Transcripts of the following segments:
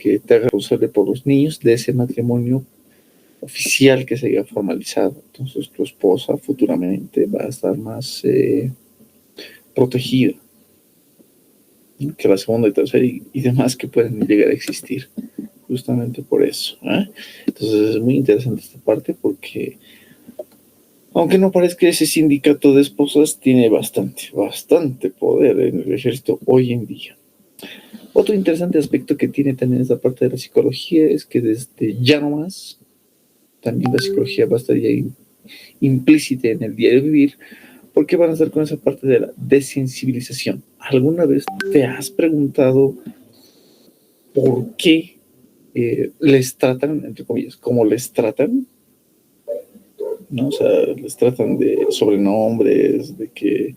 que te haga responsable por los niños de ese matrimonio oficial que se haya formalizado. Entonces tu esposa futuramente va a estar más protegida, ¿no?, que la segunda y tercera y demás que pueden llegar a existir, justamente por eso. Entonces es muy interesante esta parte porque, aunque no parezca, ese sindicato de esposas tiene bastante poder en el ejército hoy en día. Otro interesante aspecto que tiene también esta parte de la psicología es que desde ya no más, también la psicología va a estar ya implícita en el diario vivir, porque van a estar con esa parte de la desensibilización. ¿Alguna vez te has preguntado por qué les tratan, entre comillas, como les tratan? ¿No? O sea, les tratan de sobrenombres, de que,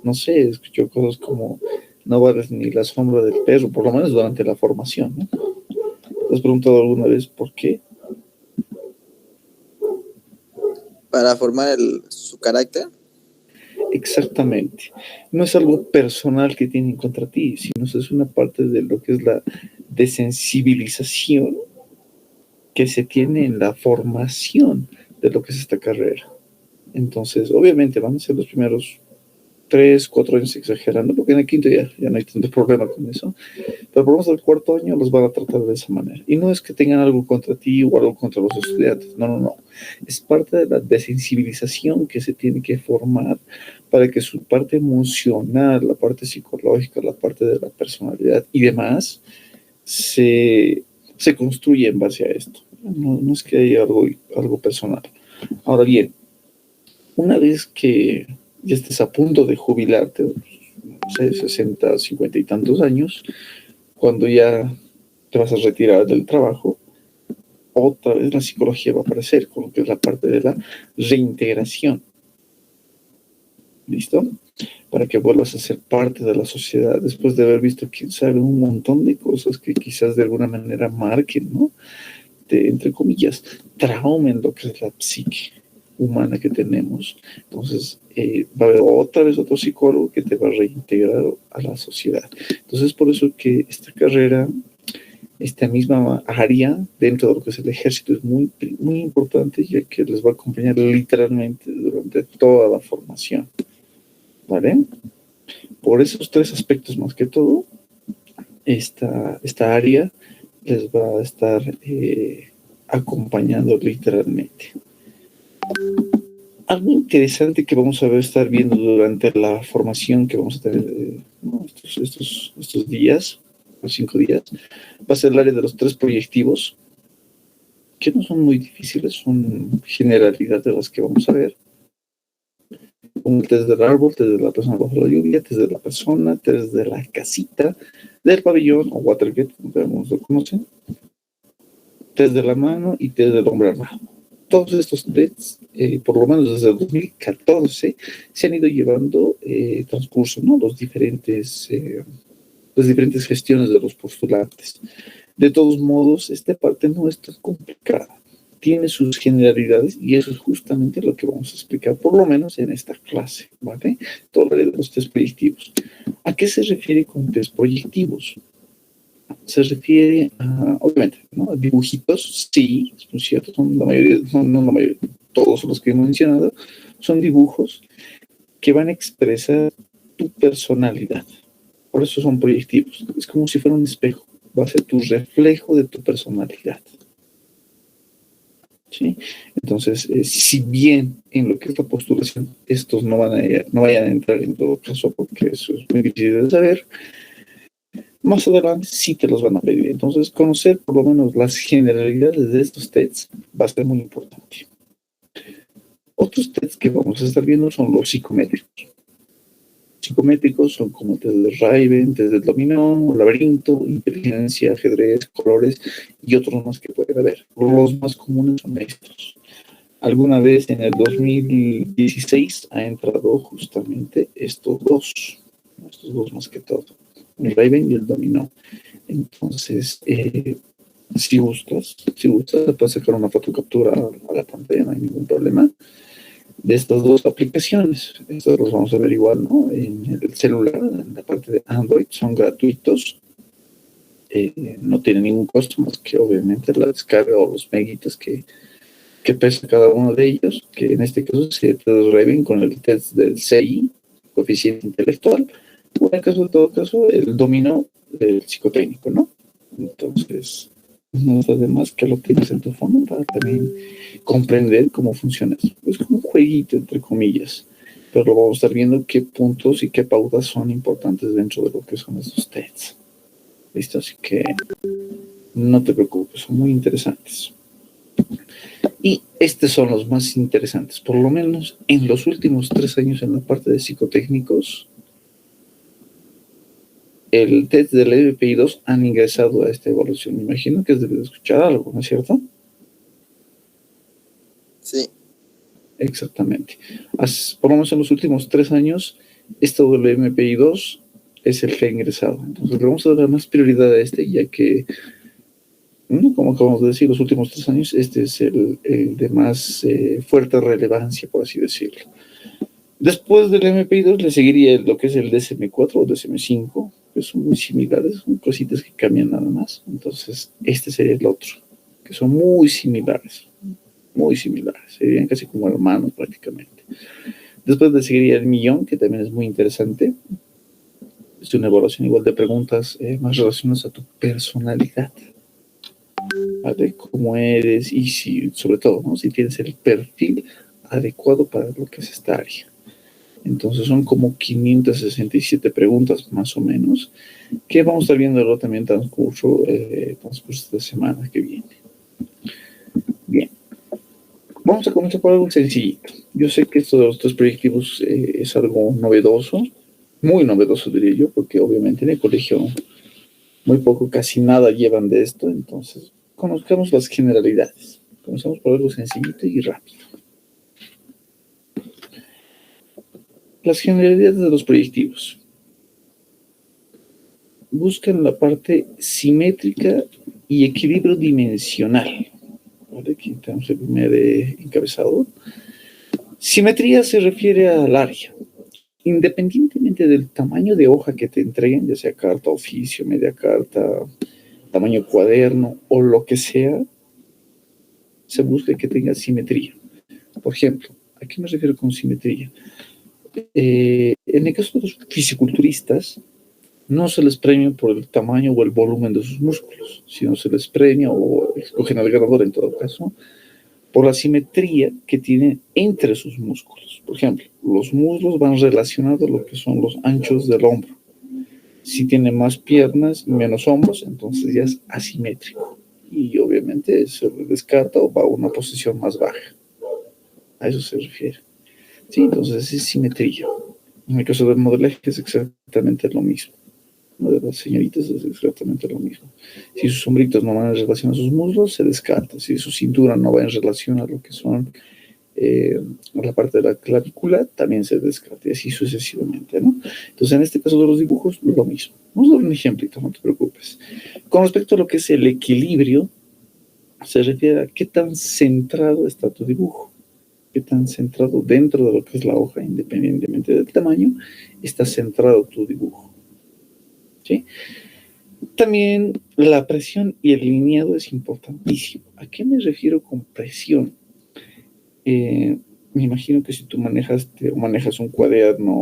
no sé, escucho cosas como no vales ni la sombra del perro, por lo menos durante la formación, ¿no? ¿Te has preguntado alguna vez por qué? Para formar su carácter. Exactamente. No es algo personal que tienen contra ti, sino es una parte de lo que es la desensibilización que se tiene en la formación de lo que es esta carrera. Entonces, obviamente van a ser los primeros 3, 4 años exagerando, porque en el quinto ya no hay tanto problema con eso, pero por lo menos el cuarto año los van a tratar de esa manera. Y no es que tengan algo contra ti o algo contra los estudiantes, no. Es parte de la desensibilización que se tiene que formar para que su parte emocional, la parte psicológica, la parte de la personalidad y demás se construye en base a esto. No es que haya algo personal. Ahora bien, una vez que ya estés a punto de jubilarte, no sé, 60, 50 y tantos años, cuando ya te vas a retirar del trabajo, otra vez la psicología va a aparecer con lo que es la parte de la reintegración. ¿Listo? Para que vuelvas a ser parte de la sociedad después de haber visto, quién sabe, un montón de cosas que quizás de alguna manera marquen, ¿no? Entre comillas, traumen lo que es la psique humana que tenemos. Entonces, va a haber otra vez otro psicólogo que te va a reintegrar a la sociedad. Entonces, por eso que esta carrera, esta misma área dentro de lo que es el ejército es muy, muy importante, ya que les va a acompañar literalmente durante toda la formación. ¿Vale? Por esos 3 aspectos más que todo, esta área les va a estar acompañando literalmente. Algo interesante que vamos a estar viendo durante la formación que vamos a tener estos días, los 5 días, va a ser el área de los 3 proyectivos, que no son muy difíciles, son generalidades de las que vamos a ver. Un test del árbol, test de la persona bajo la lluvia, test de la persona, test de la casita, del pabellón o Watergate, como algunos lo conocen, test de la mano y test del hombre armado. Todos estos tests, por lo menos desde el 2014, se han ido llevando transcurso, ¿no? Las diferentes gestiones de los postulantes. De todos modos, esta parte no es tan complicada. Tiene sus generalidades y eso es justamente lo que vamos a explicar, por lo menos en esta clase, ¿vale? Todo lo de los test proyectivos. ¿A qué se refiere con test proyectivos? Se refiere a, obviamente, ¿no?, dibujitos, sí, es cierto, son la mayoría, no la mayoría, todos los que he mencionado, son dibujos que van a expresar tu personalidad. Por eso son proyectivos. Es como si fuera un espejo. Va a ser tu reflejo de tu personalidad. ¿Sí? Entonces, si bien en lo que es la postulación, estos no vayan a entrar en todo caso, porque eso es muy difícil de saber, más adelante sí te los van a pedir. Entonces, conocer por lo menos las generalidades de estos tests va a ser muy importante. Otros tests que vamos a estar viendo son los psicométricos. Psicométricos son como test de Raven, test del dominó, laberinto, inteligencia, ajedrez, colores y otros más que pueden haber. Los más comunes son estos. Alguna vez en el 2016 ha entrado justamente estos dos más que todo, el Raven y el dominó. Entonces, si gustas, te puedes sacar una fotocaptura a la pantalla, no hay ningún problema, de estas 2 aplicaciones. Estos los vamos a ver igual, ¿no?, en el celular, en la parte de Android, son gratuitos. no tiene ningún costo más que obviamente la descarga o los meguitas que pesa cada uno de ellos, que en este caso se resuelven con el test del CI, coeficiente intelectual, o en el caso de todo caso, el dominó del psicotécnico, ¿no? Entonces, no está de más que lo tienes en tu fondo para también comprender cómo funciona eso. Es como un jueguito, entre comillas, pero vamos a estar viendo qué puntos y qué pautas son importantes dentro de lo que son esos tests. ¿Listo? Así que no te preocupes, son muy interesantes. Y estos son los más interesantes, por lo menos en los últimos 3 años en la parte de psicotécnicos. El test del MPI-2 han ingresado a esta evaluación. Me imagino que has debido escuchar algo, ¿no es cierto? Sí. Exactamente. Por lo menos en los últimos 3 años, esto del MPI-2 es el que ha ingresado. Entonces le vamos a dar más prioridad a este, ya que, como acabamos de decir, los últimos 3 años, este es el de más fuerte relevancia, por así decirlo. Después del MPI-2 le seguiría lo que es el DSM-4 o DSM-5, que son muy similares, son cositas que cambian nada más. Entonces, este sería el otro, que son muy similares, serían casi como hermanos prácticamente. Después le seguiría el millón, que también es muy interesante. Es una evaluación igual de preguntas más relacionadas a tu personalidad, ¿vale? Cómo eres y si, sobre todo, ¿no? Si tienes el perfil adecuado para lo que es esta área. Entonces son como 567 preguntas más o menos, que vamos a estar viéndolo también transcurso de esta semana que viene. Bien, vamos a comenzar por algo sencillito. Yo sé que esto de los test proyectivos es algo novedoso, muy novedoso diría yo, porque obviamente en el colegio muy poco, casi nada llevan de esto. Entonces conozcamos las generalidades. Comenzamos por algo sencillito y rápido. Las generalidades de los proyectivos. Buscan la parte simétrica y equilibrio dimensional. ¿Vale? Aquí tenemos el primer encabezado. Simetría se refiere al área. Independientemente del tamaño de hoja que te entreguen, ya sea carta, oficio, media carta, tamaño cuaderno o lo que sea, se busca que tenga simetría. Por ejemplo, ¿a qué me refiero con simetría? En el caso de los fisiculturistas, no se les premia por el tamaño o el volumen de sus músculos, sino se les premia, o escogen al ganador en todo caso, por la simetría que tienen entre sus músculos. Por ejemplo, los muslos van relacionados a lo que son los anchos del hombro. Si tiene más piernas y menos hombros, entonces ya es asimétrico. Y obviamente se descarta o va a una posición más baja. A eso se refiere. Sí, entonces es simetría. En el caso del modelaje es exactamente lo mismo. De las señoritas es exactamente lo mismo. Si sus hombritos no van en relación a sus muslos, se descarta. Si su cintura no va en relación a lo que son la parte de la clavícula, también se descarta, y así sucesivamente, ¿no? Entonces, en este caso de los dibujos, lo mismo. Vamos a dar un ejemplito, no te preocupes. Con respecto a lo que es el equilibrio, se refiere a qué tan centrado está tu dibujo, qué tan centrado dentro de lo que es la hoja, independientemente del tamaño, está centrado tu dibujo. ¿Sí? También la presión y el lineado es importantísimo. ¿A qué me refiero con presión? Me imagino que si tú manejas un cuaderno,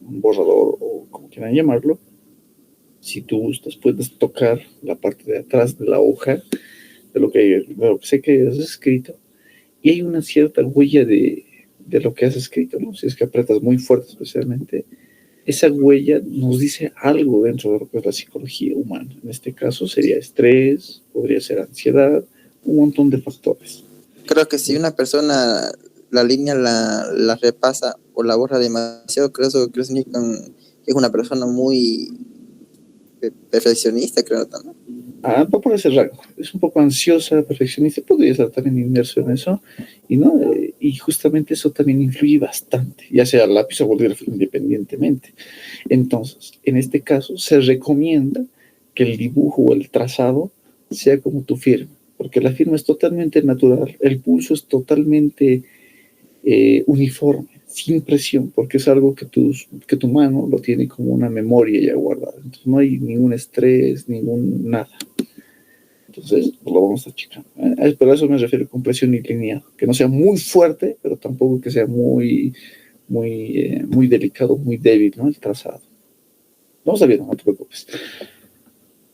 un borrador o como quieran llamarlo, si tú gustas puedes tocar la parte de atrás de la hoja de lo que sé que has escrito y hay una cierta huella de lo que has escrito, ¿no? Si es que apretas muy fuerte especialmente, esa huella nos dice algo dentro de lo que es la psicología humana. En este caso sería estrés, podría ser ansiedad, un montón de factores. Creo que si una persona la línea la repasa o la borra demasiado, creo que significa que es una persona muy perfeccionista, creo también. Va por ese rango. Es un poco ansiosa, perfeccionista, podría estar también inmerso en eso. Y justamente eso también influye bastante, ya sea lápiz o bolígrafo, independientemente. Entonces, en este caso, se recomienda que el dibujo o el trazado sea como tu firma, porque la firma es totalmente natural, el pulso es totalmente uniforme, sin presión, porque es algo que tu mano lo tiene como una memoria ya guardada. Entonces no hay ningún estrés, ningún nada. Entonces lo vamos a achicar. Pero a eso me refiero con presión y lineal, que no sea muy fuerte, pero tampoco que sea muy delicado, muy débil, ¿no? El trazado. Vamos a ver, no te preocupes.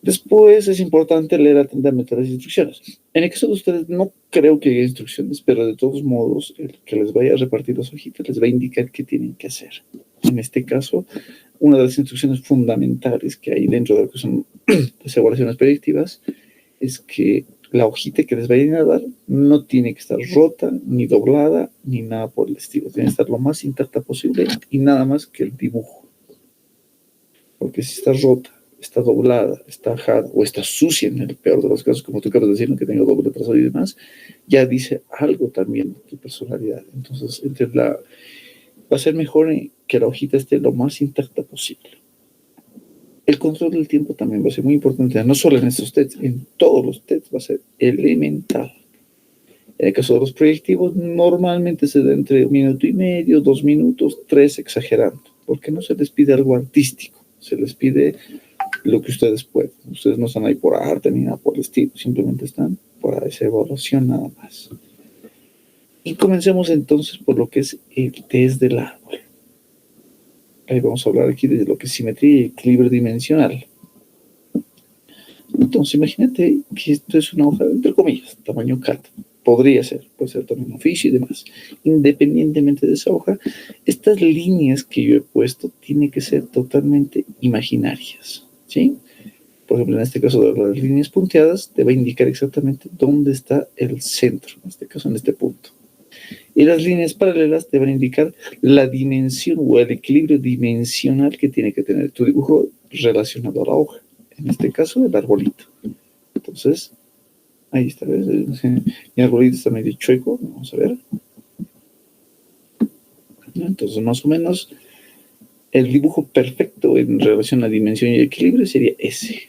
Después es importante leer atentamente las instrucciones. En el caso de ustedes, no creo que haya instrucciones, pero de todos modos, el que les vaya a repartir las hojitas les va a indicar qué tienen que hacer. En este caso, una de las instrucciones fundamentales que hay dentro de lo que son las evaluaciones predictivas es que la hojita que les vayan a dar no tiene que estar rota, ni doblada, ni nada por el estilo. Tiene que estar lo más intacta posible y nada más que el dibujo. Porque si está rota, está doblada, está ajada o está sucia en el peor de los casos, como tú acabas de decir, ¿no? Que tenga doble trazado y demás, ya dice algo también de tu personalidad. Entonces, va a ser mejor que la hojita esté lo más intacta posible. El control del tiempo también va a ser muy importante, no solo en estos tests, en todos los tests va a ser elemental. En el caso de los proyectivos, normalmente se da entre 1,5 minutos, 2 minutos, 3 exagerando, porque no se les pide algo artístico, se les pide lo que ustedes pueden. Ustedes no están ahí por arte ni nada por el estilo, simplemente están para esa evaluación nada más. Y comencemos entonces por lo que es el test del árbol. Ahí vamos a hablar aquí de lo que es simetría y equilibrio dimensional. Entonces imagínate que esto es una hoja, entre comillas, tamaño CAT. Puede ser también oficio y demás. Independientemente de esa hoja, estas líneas que yo he puesto tienen que ser totalmente imaginarias, ¿sí? Por ejemplo, en este caso de las líneas punteadas, te va a indicar exactamente dónde está el centro, en este caso en este punto. Y las líneas paralelas te van a indicar la dimensión o el equilibrio dimensional que tiene que tener tu dibujo relacionado a la hoja. En este caso, el arbolito. Entonces, ahí está, ¿ves? Mi arbolito está medio chueco, vamos a ver. Entonces, más o menos, el dibujo perfecto en relación a dimensión y equilibrio sería ese.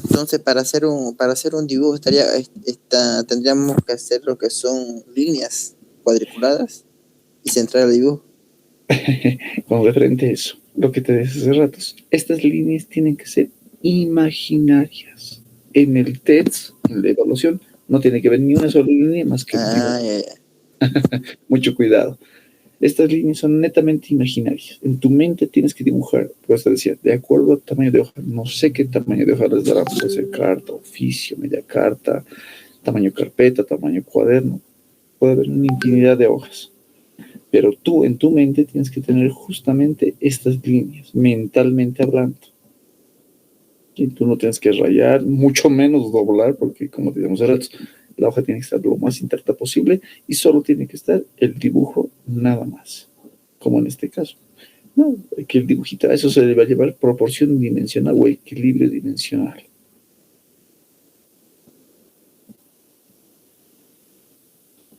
Entonces, para hacer un dibujo tendríamos que hacer lo que son líneas cuadriculadas y centrar el dibujo. Con referente a eso, lo que te decía hace ratos, estas líneas tienen que ser imaginarias. En el test, en la evaluación, no tiene que ver ni una sola línea más que el dibujo. Ya. Mucho cuidado. Estas líneas son netamente imaginarias. En tu mente tienes que dibujar, pues te decía, de acuerdo al tamaño de hoja. No sé qué tamaño de hoja les dará, puede ser carta, oficio, media carta, tamaño carpeta, tamaño cuaderno. Puede haber una infinidad de hojas. Pero tú en tu mente tienes que tener justamente estas líneas, mentalmente hablando. Y tú no tienes que rayar, mucho menos doblar, porque como te decíamos hace rato, la hoja tiene que estar lo más intacta posible y solo tiene que estar el dibujo nada más, como en este caso. No, que el dibujito, a eso se le va a llevar proporción dimensional o equilibrio dimensional.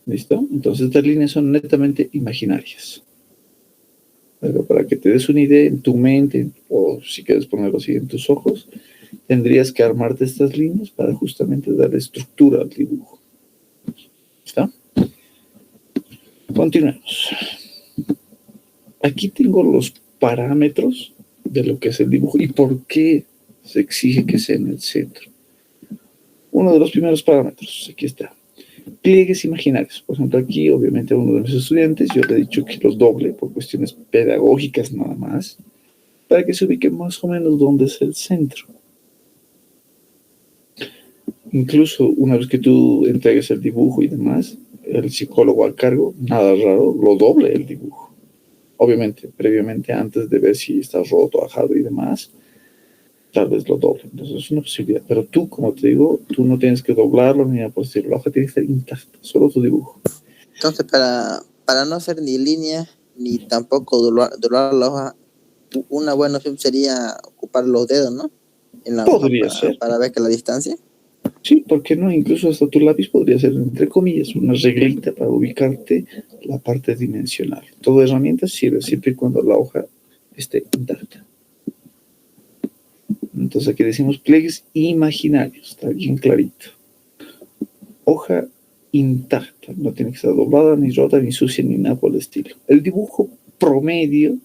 ¿Listo? Entonces estas líneas son netamente imaginarias. Pero para que te des una idea en tu mente, o si quieres ponerlo así en tus ojos, tendrías que armarte estas líneas para justamente darle estructura al dibujo. ¿Está? Continuemos. Aquí tengo los parámetros de lo que es el dibujo y por qué se exige que sea en el centro. Uno de los primeros parámetros, aquí está. Pliegues imaginarios. Por ejemplo, aquí, obviamente, a uno de mis estudiantes, yo le he dicho que los doble por cuestiones pedagógicas nada más, para que se ubique más o menos dónde es el centro. Incluso una vez que tú entregues el dibujo y demás, el psicólogo a cargo, nada raro, lo doble el dibujo. Obviamente, previamente, antes de ver si está roto, ajado y demás, tal vez lo doble. Entonces es una posibilidad. Pero tú, como te digo, tú no tienes que doblarlo ni nada por decirlo. La hoja tiene que estar intacta, solo tu dibujo. Entonces, para no hacer ni línea ni tampoco doblar la hoja, una buena opción sería ocupar los dedos, ¿no? En la hoja Podría ser. para ver que la distancia. Sí, ¿por qué no? Incluso hasta tu lápiz podría ser, entre comillas, una reglita para ubicarte la parte dimensional. Toda herramienta sirve siempre y cuando la hoja esté intacta. Entonces aquí decimos pliegues imaginarios, está bien clarito. Hoja intacta, no tiene que estar doblada, ni rota, ni sucia, ni nada por el estilo. El dibujo promedio,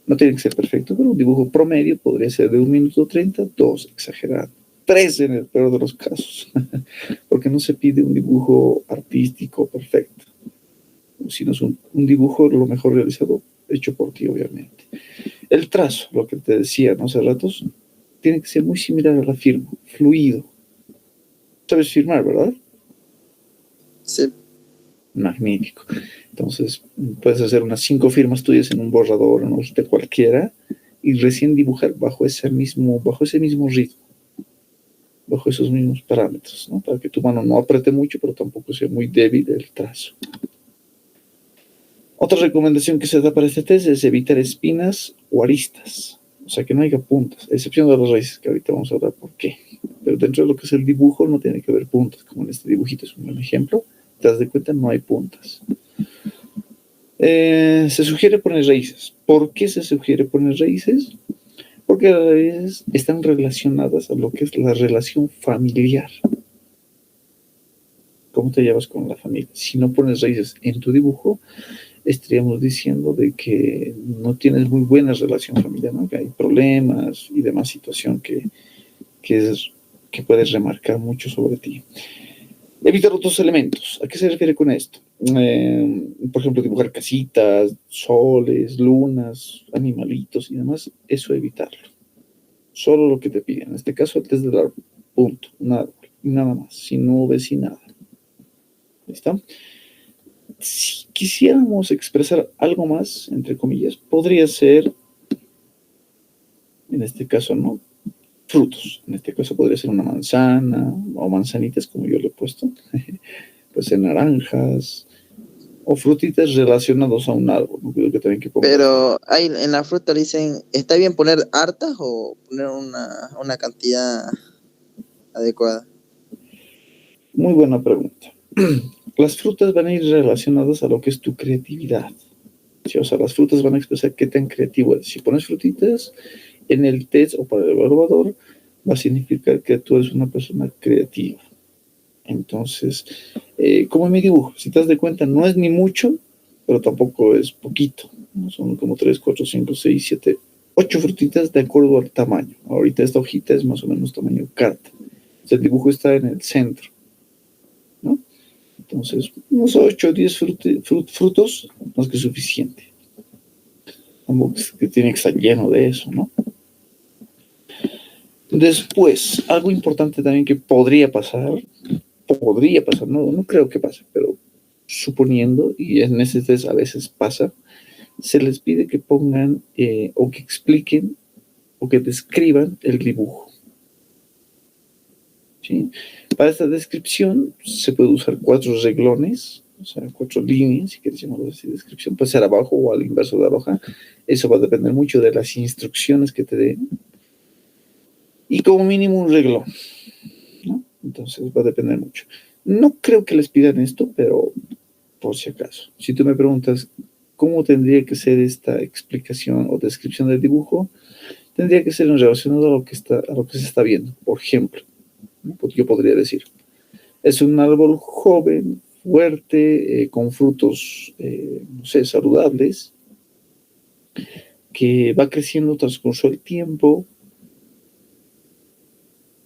no tiene que ser perfecto, pero un dibujo promedio podría ser de 1 minuto 30, 2, exagerado, 3 en el peor de los casos, porque no se pide un dibujo artístico perfecto, sino es un dibujo lo mejor realizado, hecho por ti, obviamente. El trazo, lo que te decía, ¿no? Hace ratos, tiene que ser muy similar a la firma, fluido. ¿Sabes firmar, verdad? Sí. Magnífico. Entonces, puedes hacer unas 5 firmas tuyas en un borrador, en una hojita cualquiera, y recién dibujar bajo ese mismo ritmo, bajo esos mismos parámetros, ¿no? Para que tu mano no apriete mucho, pero tampoco sea muy débil el trazo. Otra recomendación que se da para este test es evitar espinas o aristas, o sea, que no haya puntas, a excepción de las raíces, que ahorita vamos a hablar por qué. Pero dentro de lo que es el dibujo no tiene que haber puntas, como en este dibujito es un buen ejemplo. Te das de cuenta, no hay puntas. Se sugiere poner raíces. ¿Por qué se sugiere poner raíces? Porque las raíces están relacionadas a lo que es la relación familiar. ¿Cómo te llevas con la familia? Si no pones raíces en tu dibujo, estaríamos diciendo de que no tienes muy buena relación familiar, ¿no? Que hay problemas y demás situación que puedes remarcar mucho sobre ti. Evitar otros elementos. ¿A qué se refiere con esto? Por ejemplo, dibujar casitas, soles, lunas, animalitos y demás. Eso evitarlo. Solo lo que te piden. En este caso, el test del árbol. Punto. Nada, nada más. Sin nubes, sin nada. ¿Listo? Si quisiéramos expresar algo más, entre comillas, podría ser, en este caso, ¿no? Frutos. En este caso podría ser una manzana o manzanitas, como yo le he puesto. Puede ser naranjas o frutitas relacionados a un árbol. No creo que también que pongas. Pero hay, en la fruta dicen, ¿está bien poner hartas o poner una cantidad adecuada? Muy buena pregunta. Las frutas van a ir relacionadas a lo que es tu creatividad. ¿Sí? O sea, las frutas van a expresar qué tan creativo eres. Si pones frutitas en el test o para el evaluador, va a significar que tú eres una persona creativa. Entonces, como en mi dibujo, si te das de cuenta, no es ni mucho, pero tampoco es poquito, ¿no? Son como 3, 4, 5, 6, 7, 8 frutitas de acuerdo al tamaño. Ahorita esta hojita es más o menos tamaño carta. O sea, el dibujo está en el centro, ¿no? Entonces, unos 8 o 10 frutos, más que suficiente. Tampoco es que tiene que estar lleno de eso, ¿no? Después, algo importante también que podría pasar, no creo que pase, pero suponiendo, y en ese test a veces pasa, se les pide que pongan o que expliquen o que describan el dibujo. ¿Sí? Para esta descripción se puede usar 4 reglones, o sea, 4 líneas, si quieres llamarlo así, descripción, puede ser abajo o al inverso de la hoja. Eso va a depender mucho de las instrucciones que te den. Y como mínimo un reglón, ¿no? Entonces va a depender mucho. No creo que les pidan esto, pero por si acaso. Si tú me preguntas cómo tendría que ser esta explicación o descripción del dibujo, tendría que ser en relación a lo que se está viendo. Por ejemplo, ¿no? Yo podría decir, es un árbol joven, fuerte, con frutos, no sé, saludables, que va creciendo transcurso el tiempo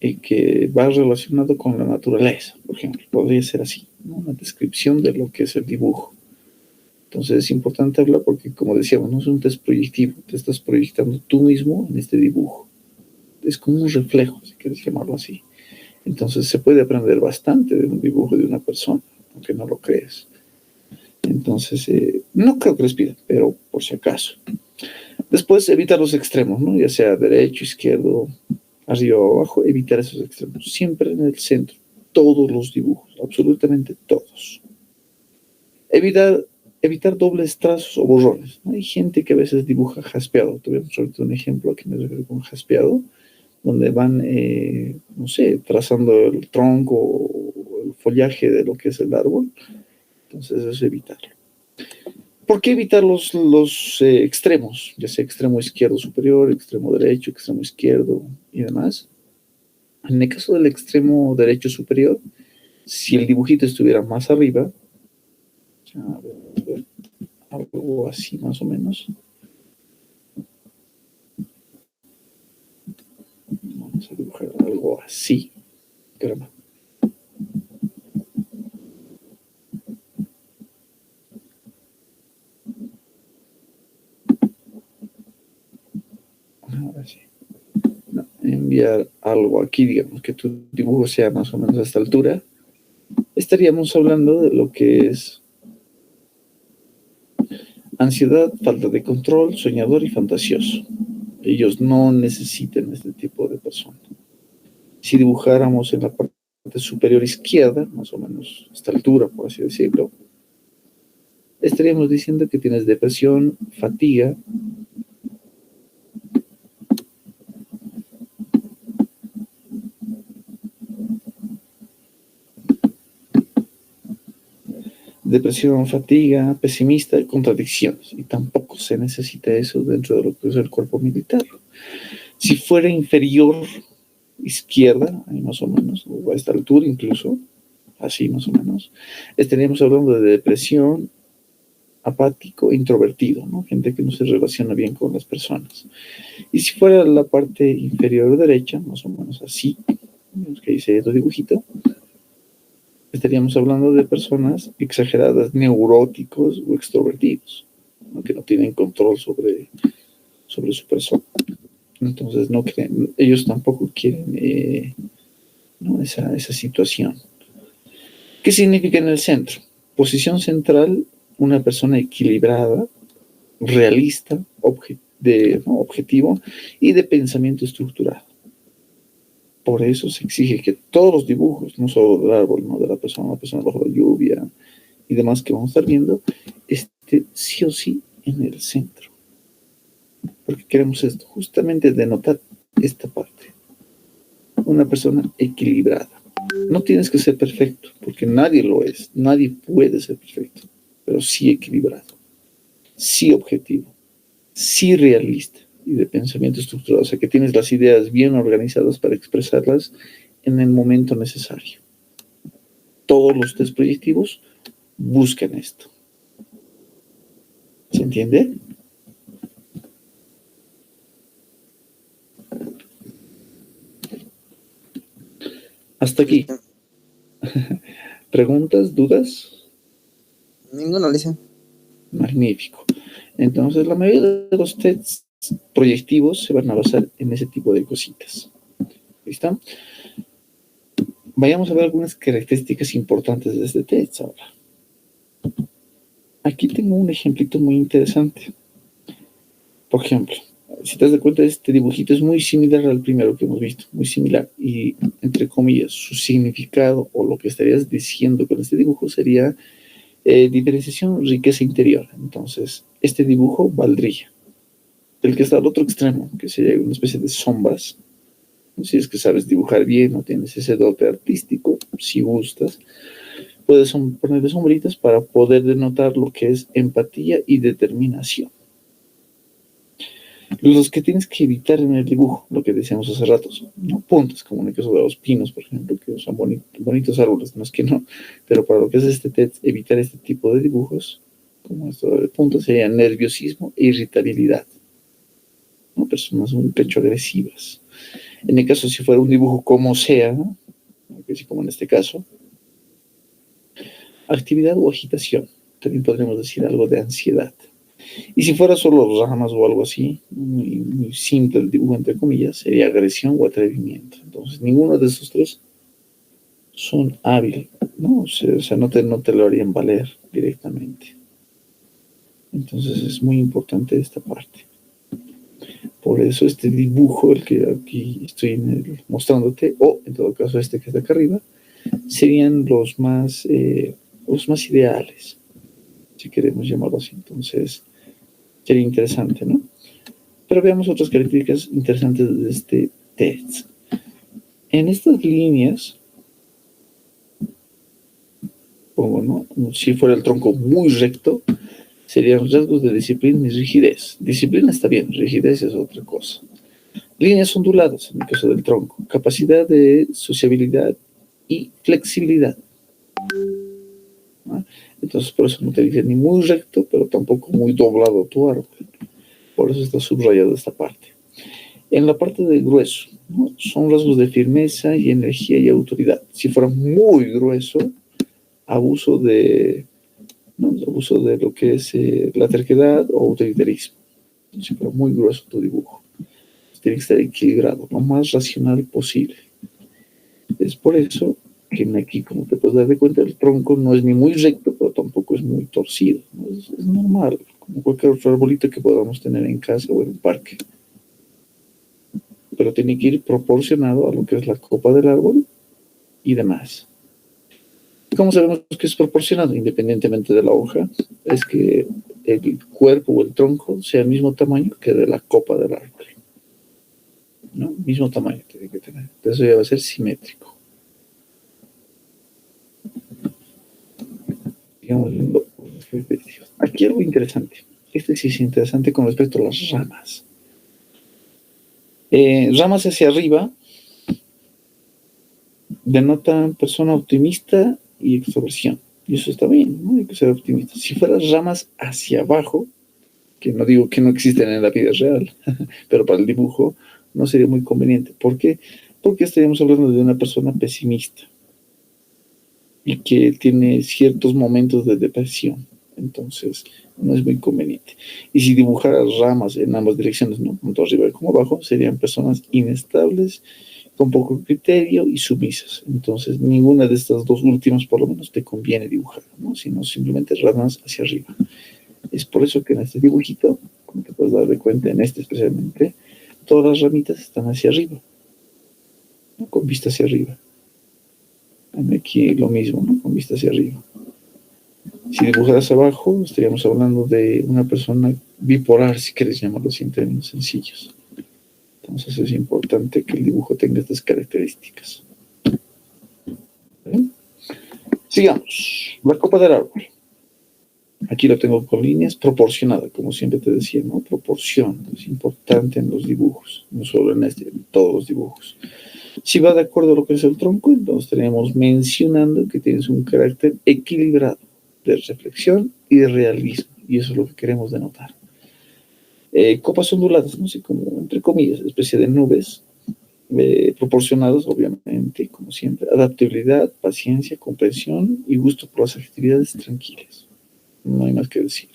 y que va relacionado con la naturaleza, por ejemplo. Podría ser así, ¿no? Una descripción de lo que es el dibujo. Entonces es importante hablar porque, como decíamos, no es un test proyectivo, te estás proyectando tú mismo en este dibujo. Es como un reflejo, si quieres llamarlo así. Entonces se puede aprender bastante de un dibujo de una persona, aunque no lo creas. Entonces, no creo que les pidan, pero por si acaso. Después, evitar los extremos, ¿no? Ya sea derecho, izquierdo, arriba o abajo, evitar esos extremos. Siempre en el centro. Todos los dibujos, absolutamente todos. Evitar dobles trazos o borrones, ¿no? Hay gente que a veces dibuja jaspeado. Tuvimos ahorita un ejemplo que me refiero con jaspeado, donde van, no sé, trazando el tronco o el follaje de lo que es el árbol. Entonces, eso es evitarlo. ¿Por qué evitar los extremos? Ya sea extremo izquierdo superior, extremo derecho, extremo izquierdo y demás. En el caso del extremo derecho superior, Si el dibujito estuviera más arriba, a ver, algo así más o menos. Vamos a dibujar algo así. Caramba. Ahora sí. No, enviar algo aquí, digamos que tu dibujo sea más o menos a esta altura. Estaríamos hablando de lo que es ansiedad, falta de control, soñador y fantasioso. Ellos no necesitan este tipo de persona. Si dibujáramos en la parte superior izquierda, más o menos a esta altura, por así decirlo, estaríamos diciendo que tienes depresión, fatiga, pesimista y contradicciones. Y tampoco se necesita eso dentro de lo que es el cuerpo militar. Si fuera inferior izquierda, ahí más o menos, o a esta altura incluso, así más o menos, estaríamos hablando de depresión, apático, introvertido, ¿no? Gente que no se relaciona bien con las personas. Y si fuera la parte inferior derecha, más o menos así, que dice el dibujito, estaríamos hablando de personas exageradas, neuróticos o extrovertidos, ¿no? Que no tienen control sobre su persona. Entonces no creen, ellos tampoco quieren ¿no? esa situación. ¿Qué significa en el centro? Posición central, una persona equilibrada, realista, objetivo y de pensamiento estructurado. Por eso se exige que todos los dibujos, no solo del árbol, no de la persona bajo la lluvia y demás que vamos a estar viendo, esté sí o sí en el centro. Porque queremos esto, justamente denotar esta parte. Una persona equilibrada. No tienes que ser perfecto, porque nadie lo es, nadie puede ser perfecto, pero sí equilibrado, sí objetivo, sí realista y de pensamiento estructurado, o sea que tienes las ideas bien organizadas para expresarlas en el momento necesario. Todos los test proyectivos buscan esto. ¿Se entiende? Hasta aquí. ¿Preguntas, dudas? Ninguno, Alicia. Magnífico. Entonces, la mayoría de los tests proyectivos se van a basar en ese tipo de cositas. ¿Listo? Vayamos a ver algunas características importantes de este test ahora. Aquí tengo un ejemplito muy interesante. Por ejemplo, si te das cuenta, este dibujito es muy similar al primero que hemos visto, muy similar. Y, entre comillas, su significado o lo que estarías diciendo con este dibujo sería diferenciación, riqueza interior. Entonces, este dibujo valdría. El que está al otro extremo, que sería una especie de sombras, si es que sabes dibujar bien o tienes ese dote artístico, si gustas, puedes ponerle sombritas para poder denotar lo que es empatía y determinación. Los que tienes que evitar en el dibujo, lo que decíamos hace rato, no puntos, como en el caso de los pinos, por ejemplo, que son bonitos árboles, no es que no, pero para lo que es este test, evitar este tipo de dibujos, como esto de puntos, sería nerviosismo e irritabilidad, ¿no? Personas un pecho agresivas. En el caso, si fuera un dibujo como sea, ¿no? Como en este caso, actividad o agitación, también podríamos decir algo de ansiedad. Y si fuera solo ramas o algo así, muy simple el dibujo, entre comillas, sería agresión o atrevimiento. Entonces, ninguno de esos tres son hábiles, ¿no? O sea, no te lo harían valer directamente. Entonces, es muy importante esta parte. Por eso este dibujo, el que aquí estoy mostrándote, o en todo caso este que está acá arriba, serían los más ideales, si queremos llamarlo así. Entonces, sería interesante, ¿no? Pero veamos otras características interesantes de este test. En estas líneas, pongo, ¿no? Si fuera el tronco muy recto, serían rasgos de disciplina y rigidez. Disciplina está bien, rigidez es otra cosa. Líneas onduladas, en el caso del tronco. Capacidad de sociabilidad y flexibilidad. ¿no? Entonces, por eso no te dice ni muy recto, pero tampoco muy doblado tu árbol. Por eso está subrayado esta parte. En la parte de grueso, ¿no? Son rasgos de firmeza y energía y autoridad. Si fuera muy grueso, abuso de, ¿no? Abuso de lo que es la terquedad o autoritarismo. Si fuera muy grueso tu dibujo, tiene que estar equilibrado, lo más racional posible. Es por eso que aquí, como te puedes dar de cuenta, el tronco no es ni muy recto, pero tampoco es muy torcido, ¿no? Es normal, como cualquier otro arbolito que podamos tener en casa o en un parque. Pero tiene que ir proporcionado a lo que es la copa del árbol y demás. ¿Cómo sabemos que es proporcionado? Independientemente de la hoja, es que el cuerpo o el tronco sea el mismo tamaño que de la copa del árbol, ¿no? Mismo tamaño tiene que tener. Entonces ya va a ser simétrico. Aquí algo interesante. Este sí es interesante con respecto a las ramas. Ramas hacia arriba denotan persona optimista y extroversión. Y eso está bien, ¿no? Hay que ser optimista. Si fueran ramas hacia abajo, que no digo que no existen en la vida real, pero para el dibujo no sería muy conveniente. ¿Por qué? Porque estaríamos hablando de una persona pesimista y que tiene ciertos momentos de depresión. Entonces, no es muy conveniente. Y si dibujaras ramas en ambas direcciones, ¿no? Tanto arriba como abajo, serían personas inestables, con poco criterio y sumisas. Entonces, ninguna de estas dos últimas, por lo menos, te conviene dibujar, ¿no? Sino simplemente ramas hacia arriba. Es por eso que en este dibujito, como te puedes dar de cuenta, en este especialmente, todas las ramitas están hacia arriba, ¿no? Con vista hacia arriba. Aquí lo mismo, ¿no? Con vista hacia arriba. Si dibujaras abajo, estaríamos hablando de una persona bipolar, si quieres llamarlo así en términos sencillos. Entonces es importante que el dibujo tenga estas características. ¿Bien? Sigamos. La copa del árbol. Aquí lo tengo con líneas proporcionadas, como siempre te decía, ¿no? Proporción es importante en los dibujos, no solo en este, en todos los dibujos. Si va de acuerdo a lo que es el tronco, entonces tenemos mencionando que tienes un carácter equilibrado de reflexión y de realismo, y eso es lo que queremos denotar. Copas onduladas, no sé, como entre comillas, especie de nubes, proporcionadas, obviamente, como siempre, adaptabilidad, paciencia, comprensión y gusto por las actividades tranquilas. No hay más que decir.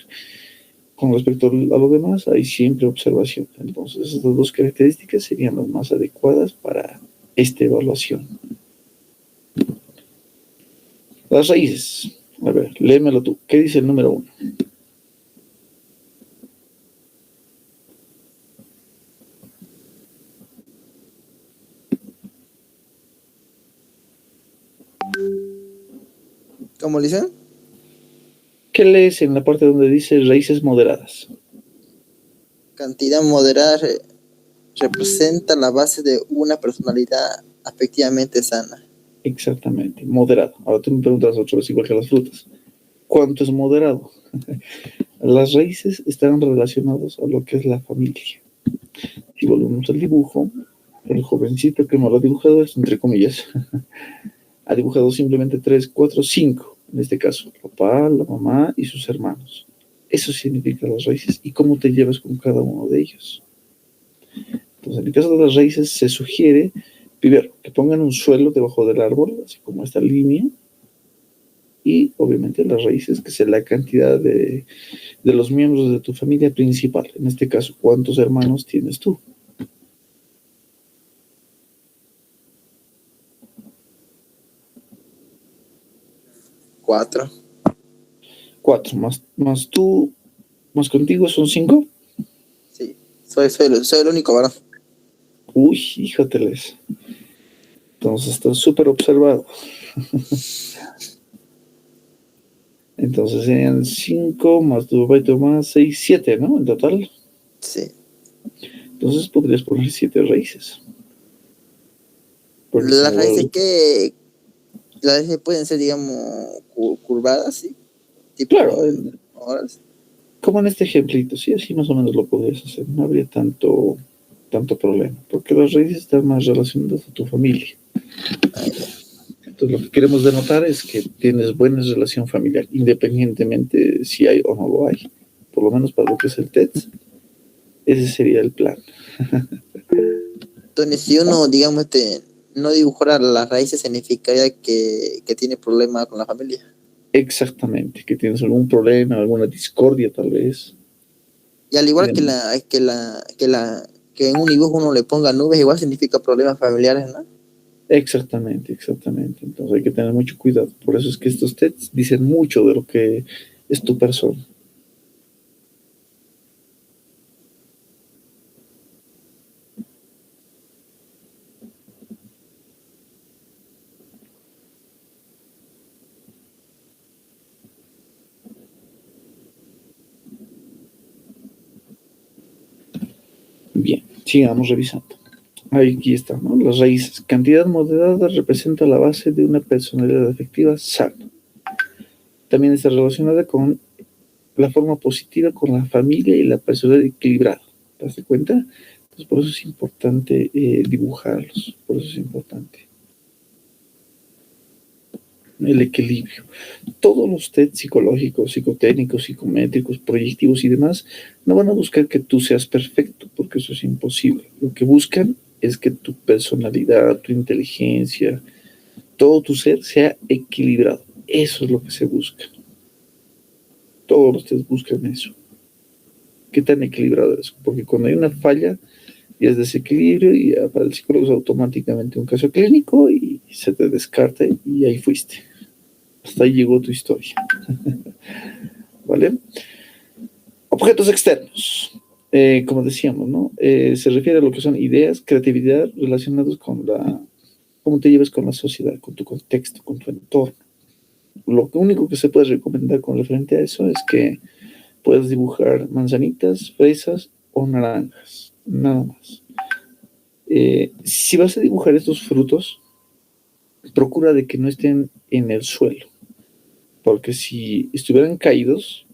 Con respecto a lo demás, hay siempre observación. Entonces, estas dos características serían las más adecuadas para esta evaluación. Las raíces. A ver, léemelo tú. ¿Qué dice el número 1? ¿Cómo le dicen? ¿Qué lees en la parte donde dice raíces moderadas? Cantidad moderada representa la base de una personalidad afectivamente sana. Exactamente, moderado. Ahora tú me preguntas otra vez, igual que las frutas. ¿Cuánto es moderado? Las raíces están relacionadas a lo que es la familia. Si volvemos al dibujo, el jovencito que no lo ha dibujado es entre comillas. Ha dibujado simplemente 3, 4, 5, en este caso, el papá, la mamá y sus hermanos. Eso significa las raíces y cómo te llevas con cada uno de ellos. Entonces, en el caso de las raíces, se sugiere, primero, que pongan un suelo debajo del árbol, así como esta línea, y obviamente las raíces, que sea la cantidad de los miembros de tu familia principal. En este caso, ¿cuántos hermanos tienes tú? 4. 4, más tú, más contigo son 5. Sí, soy el único varón. Uy, híjoteles. Entonces estás súper observado. Entonces serían 5 más tu papá y tu mamá, 6, 7, ¿no? En total. Sí. Entonces podrías poner 7 raíces. Porque Las raíces que las raíces pueden ser, digamos, curvadas, ¿sí? Tipo claro, horas. como en este ejemplito, sí, así más o menos lo podrías hacer. No habría tanto problema, porque las raíces están más relacionadas a tu familia. Entonces, lo que queremos denotar es que tienes buena relación familiar, independientemente si hay o no lo hay. Por lo menos para lo que es el TEDS, ese sería el plan. Entonces, si uno, digamos, no dibujara las raíces, significaría que tiene problemas con la familia. Exactamente, que tienes algún problema, alguna discordia tal vez. Y al igual que en un dibujo uno le ponga nubes, igual significa problemas familiares, ¿no? Exactamente, exactamente. Entonces hay que tener mucho cuidado. Por eso es que estos TEDs dicen mucho de lo que es tu persona. Bien, sigamos revisando. Aquí está, ¿no? Las raíces. Cantidad moderada representa la base de una personalidad afectiva sana. También está relacionada con la forma positiva con la familia y la personalidad equilibrada. ¿Te das cuenta? Entonces, por eso es importante dibujarlos. Por eso es importante. El equilibrio. Todos los test psicológicos, psicotécnicos, psicométricos, proyectivos y demás no van a buscar que tú seas perfecto, porque eso es imposible. Lo que buscan es que tu personalidad, tu inteligencia, todo tu ser sea equilibrado. Eso es lo que se busca. Todos los test buscan eso. ¿Qué tan equilibrado es? Porque cuando hay una falla y es desequilibrio, y para el psicólogo es automáticamente un caso clínico y se te descarta y ahí fuiste. Hasta ahí llegó tu historia. ¿Vale? Objetos externos. Como decíamos, ¿no? Se refiere a lo que son ideas, creatividad relacionados con cómo te llevas con la sociedad, con tu contexto, con tu entorno. Lo único que se puede recomendar con referente a eso es que puedes dibujar manzanitas, fresas o naranjas, nada más. Si vas a dibujar estos frutos, procura de que no estén en el suelo, porque si estuvieran caídos,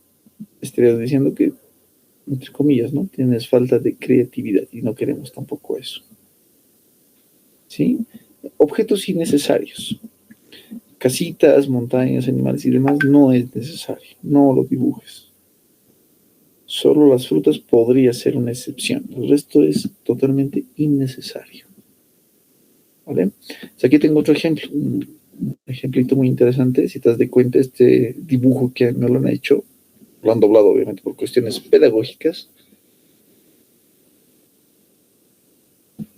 estarías diciendo que, entre comillas, ¿no? Tienes falta de creatividad y no queremos tampoco eso. ¿Sí? Objetos innecesarios. Casitas, montañas, animales y demás no es necesario. No lo dibujes. Solo las frutas podría ser una excepción. El resto es totalmente innecesario. ¿Vale? Pues aquí tengo otro ejemplo. Un ejemplito muy interesante. Si te das de cuenta, este dibujo que me lo han hecho, lo han doblado obviamente por cuestiones pedagógicas.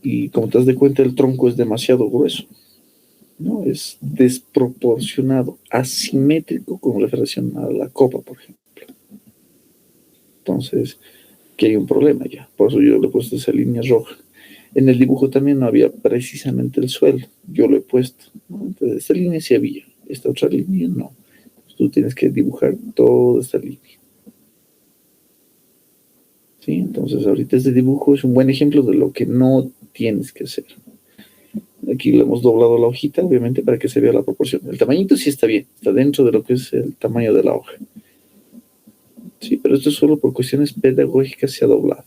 Y como te das de cuenta, el tronco es demasiado grueso. ¿No? Es desproporcionado, asimétrico con relación a la copa, por ejemplo. Entonces, que hay un problema ya. Por eso yo le he puesto esa línea roja. En el dibujo también no había precisamente el suelo. Yo lo he puesto, ¿no? Entonces, esta línea sí había. Esta otra línea no. Entonces, tú tienes que dibujar toda esta línea. ¿Sí? Entonces, ahorita este dibujo es un buen ejemplo de lo que no tienes que hacer. Aquí le hemos doblado la hojita, obviamente, para que se vea la proporción. El tamañito sí está bien, está dentro de lo que es el tamaño de la hoja. Sí, pero esto es solo por cuestiones pedagógicas se ha doblado.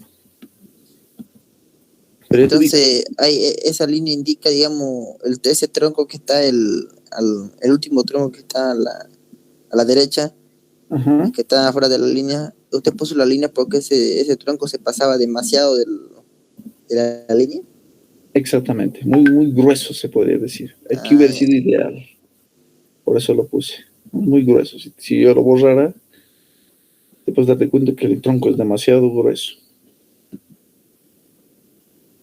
Pero entonces, esa línea indica, digamos, ese tronco que está, el último tronco que está a la derecha, ajá, que está afuera de la línea. Usted puso la línea porque ese tronco se pasaba demasiado de la línea. exactamente, muy, muy grueso se podría decir. Aquí hubiera sido ideal. Por eso lo puse. Muy grueso. Si yo lo borrara, te puedes darte cuenta que el tronco es demasiado grueso.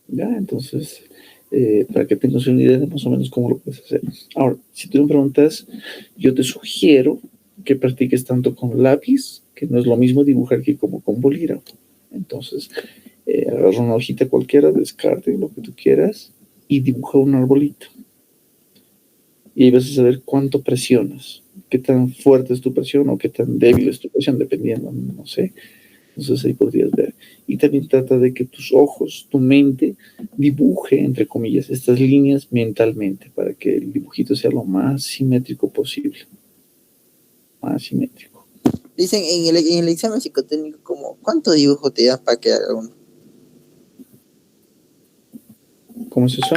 Ya, entonces, para que tengas una idea de más o menos cómo lo puedes hacer. Ahora, si tú me preguntas, yo te sugiero que practiques tanto con lápiz, que no es lo mismo dibujar que como con bolígrafo. Entonces, agarra una hojita cualquiera, descarte lo que tú quieras y dibuja un arbolito. Y ahí vas a saber cuánto presionas, qué tan fuerte es tu presión o qué tan débil es tu presión, dependiendo, no sé. Entonces ahí podrías ver. Y también trata de que tus ojos, tu mente, dibuje, entre comillas, estas líneas mentalmente para que el dibujito sea lo más simétrico posible. Más simétrico. Dicen en el examen psicotécnico, como, ¿cuánto dibujo te das para que haga uno? ¿Cómo es eso?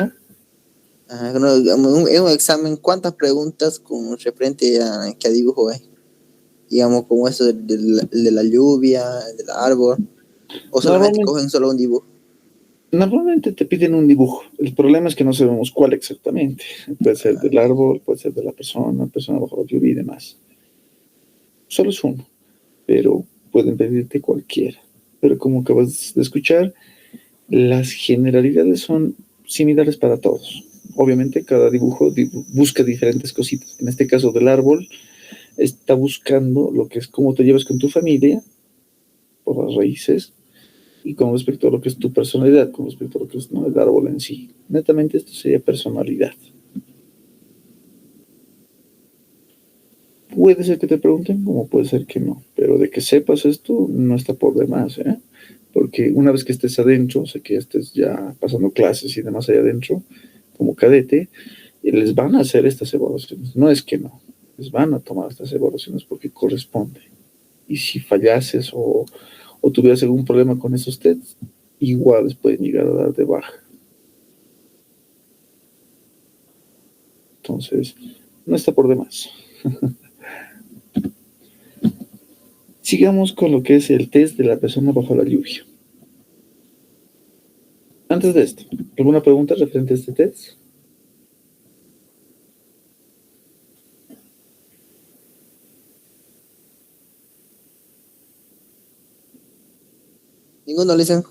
No, digamos, es un examen, ¿cuántas preguntas con referente a qué dibujo es? Digamos, como eso de la lluvia, del árbol, o solamente Normalmente, cogen solo un dibujo. normalmente te piden un dibujo. El problema es que no sabemos cuál exactamente. Puede ser del árbol, puede ser de la persona bajo la lluvia y demás. Solo es uno, pero pueden pedirte cualquiera. Pero como acabas de escuchar, las generalidades son similares para todos. Obviamente cada dibujo busca diferentes cositas. En este caso del árbol, está buscando lo que es cómo te llevas con tu familia, por las raíces, y con respecto a lo que es tu personalidad, con respecto a lo que es, ¿no?, el árbol en sí. Netamente esto sería personalidad. Puede ser que te pregunten, como puede ser que no, pero de que sepas esto no está por demás, ¿eh? Porque una vez que estés adentro, o sea, que estés ya pasando clases y demás allá adentro, como cadete, les van a hacer estas evaluaciones. No es que no, les van a tomar estas evaluaciones porque corresponde. Y si fallases o tuvieras algún problema con esos tests, igual les pueden llegar a dar de baja. Entonces, no está por demás. Sigamos con lo que es el test de la persona bajo la lluvia. Antes de esto, ¿alguna pregunta referente a este test? Ninguno le dicen.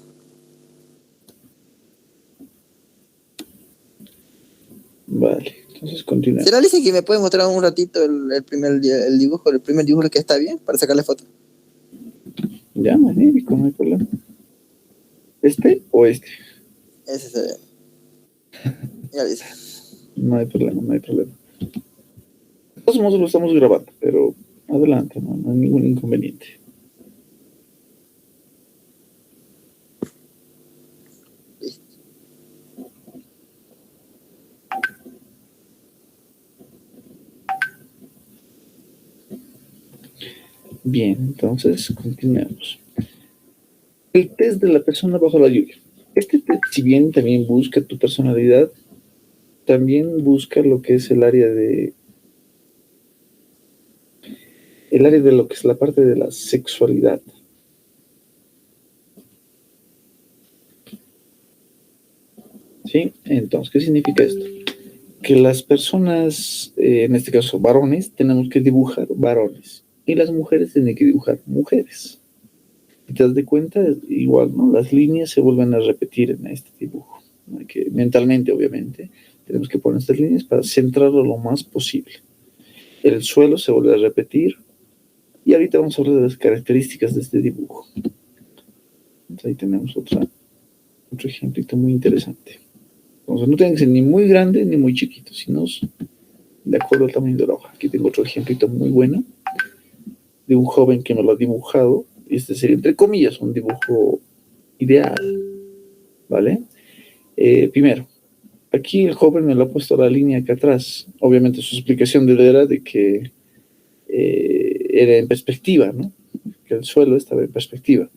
Vale, entonces continuemos. ¿Será Alicia que me puede mostrar un ratito el primer dibujo que está bien para sacarle foto? Ya, magnífico, no hay problema. ¿Este o este? Ese se ve. Ya dice. No hay problema, no hay problema. De todos modos lo estamos grabando, pero adelante, no hay ningún inconveniente. Bien, entonces continuemos. El test de la persona bajo la lluvia. Este test, si bien también busca tu personalidad, también busca lo que es el área de lo que es la parte de la sexualidad. ¿Sí? Entonces, ¿qué significa esto? Que las personas, en este caso varones, tenemos que dibujar varones y las mujeres tienen que dibujar mujeres. Y te das de cuenta, igual, ¿no? Las líneas se vuelven a repetir en este dibujo. ¿No? Que mentalmente, obviamente, tenemos que poner estas líneas para centrarlo lo más posible. El suelo se vuelve a repetir y ahorita vamos a hablar de las características de este dibujo. Entonces ahí tenemos otro ejemplito muy interesante. Entonces no tiene que ser ni muy grande ni muy chiquito, sino de acuerdo al tamaño de la hoja. Aquí tengo otro ejemplito muy bueno de un joven que me lo ha dibujado. Este sería, entre comillas, un dibujo ideal, ¿vale? Primero, aquí el joven me lo ha puesto la línea acá atrás. Obviamente su explicación de él era de que era en perspectiva, ¿no? Que el suelo estaba en perspectiva.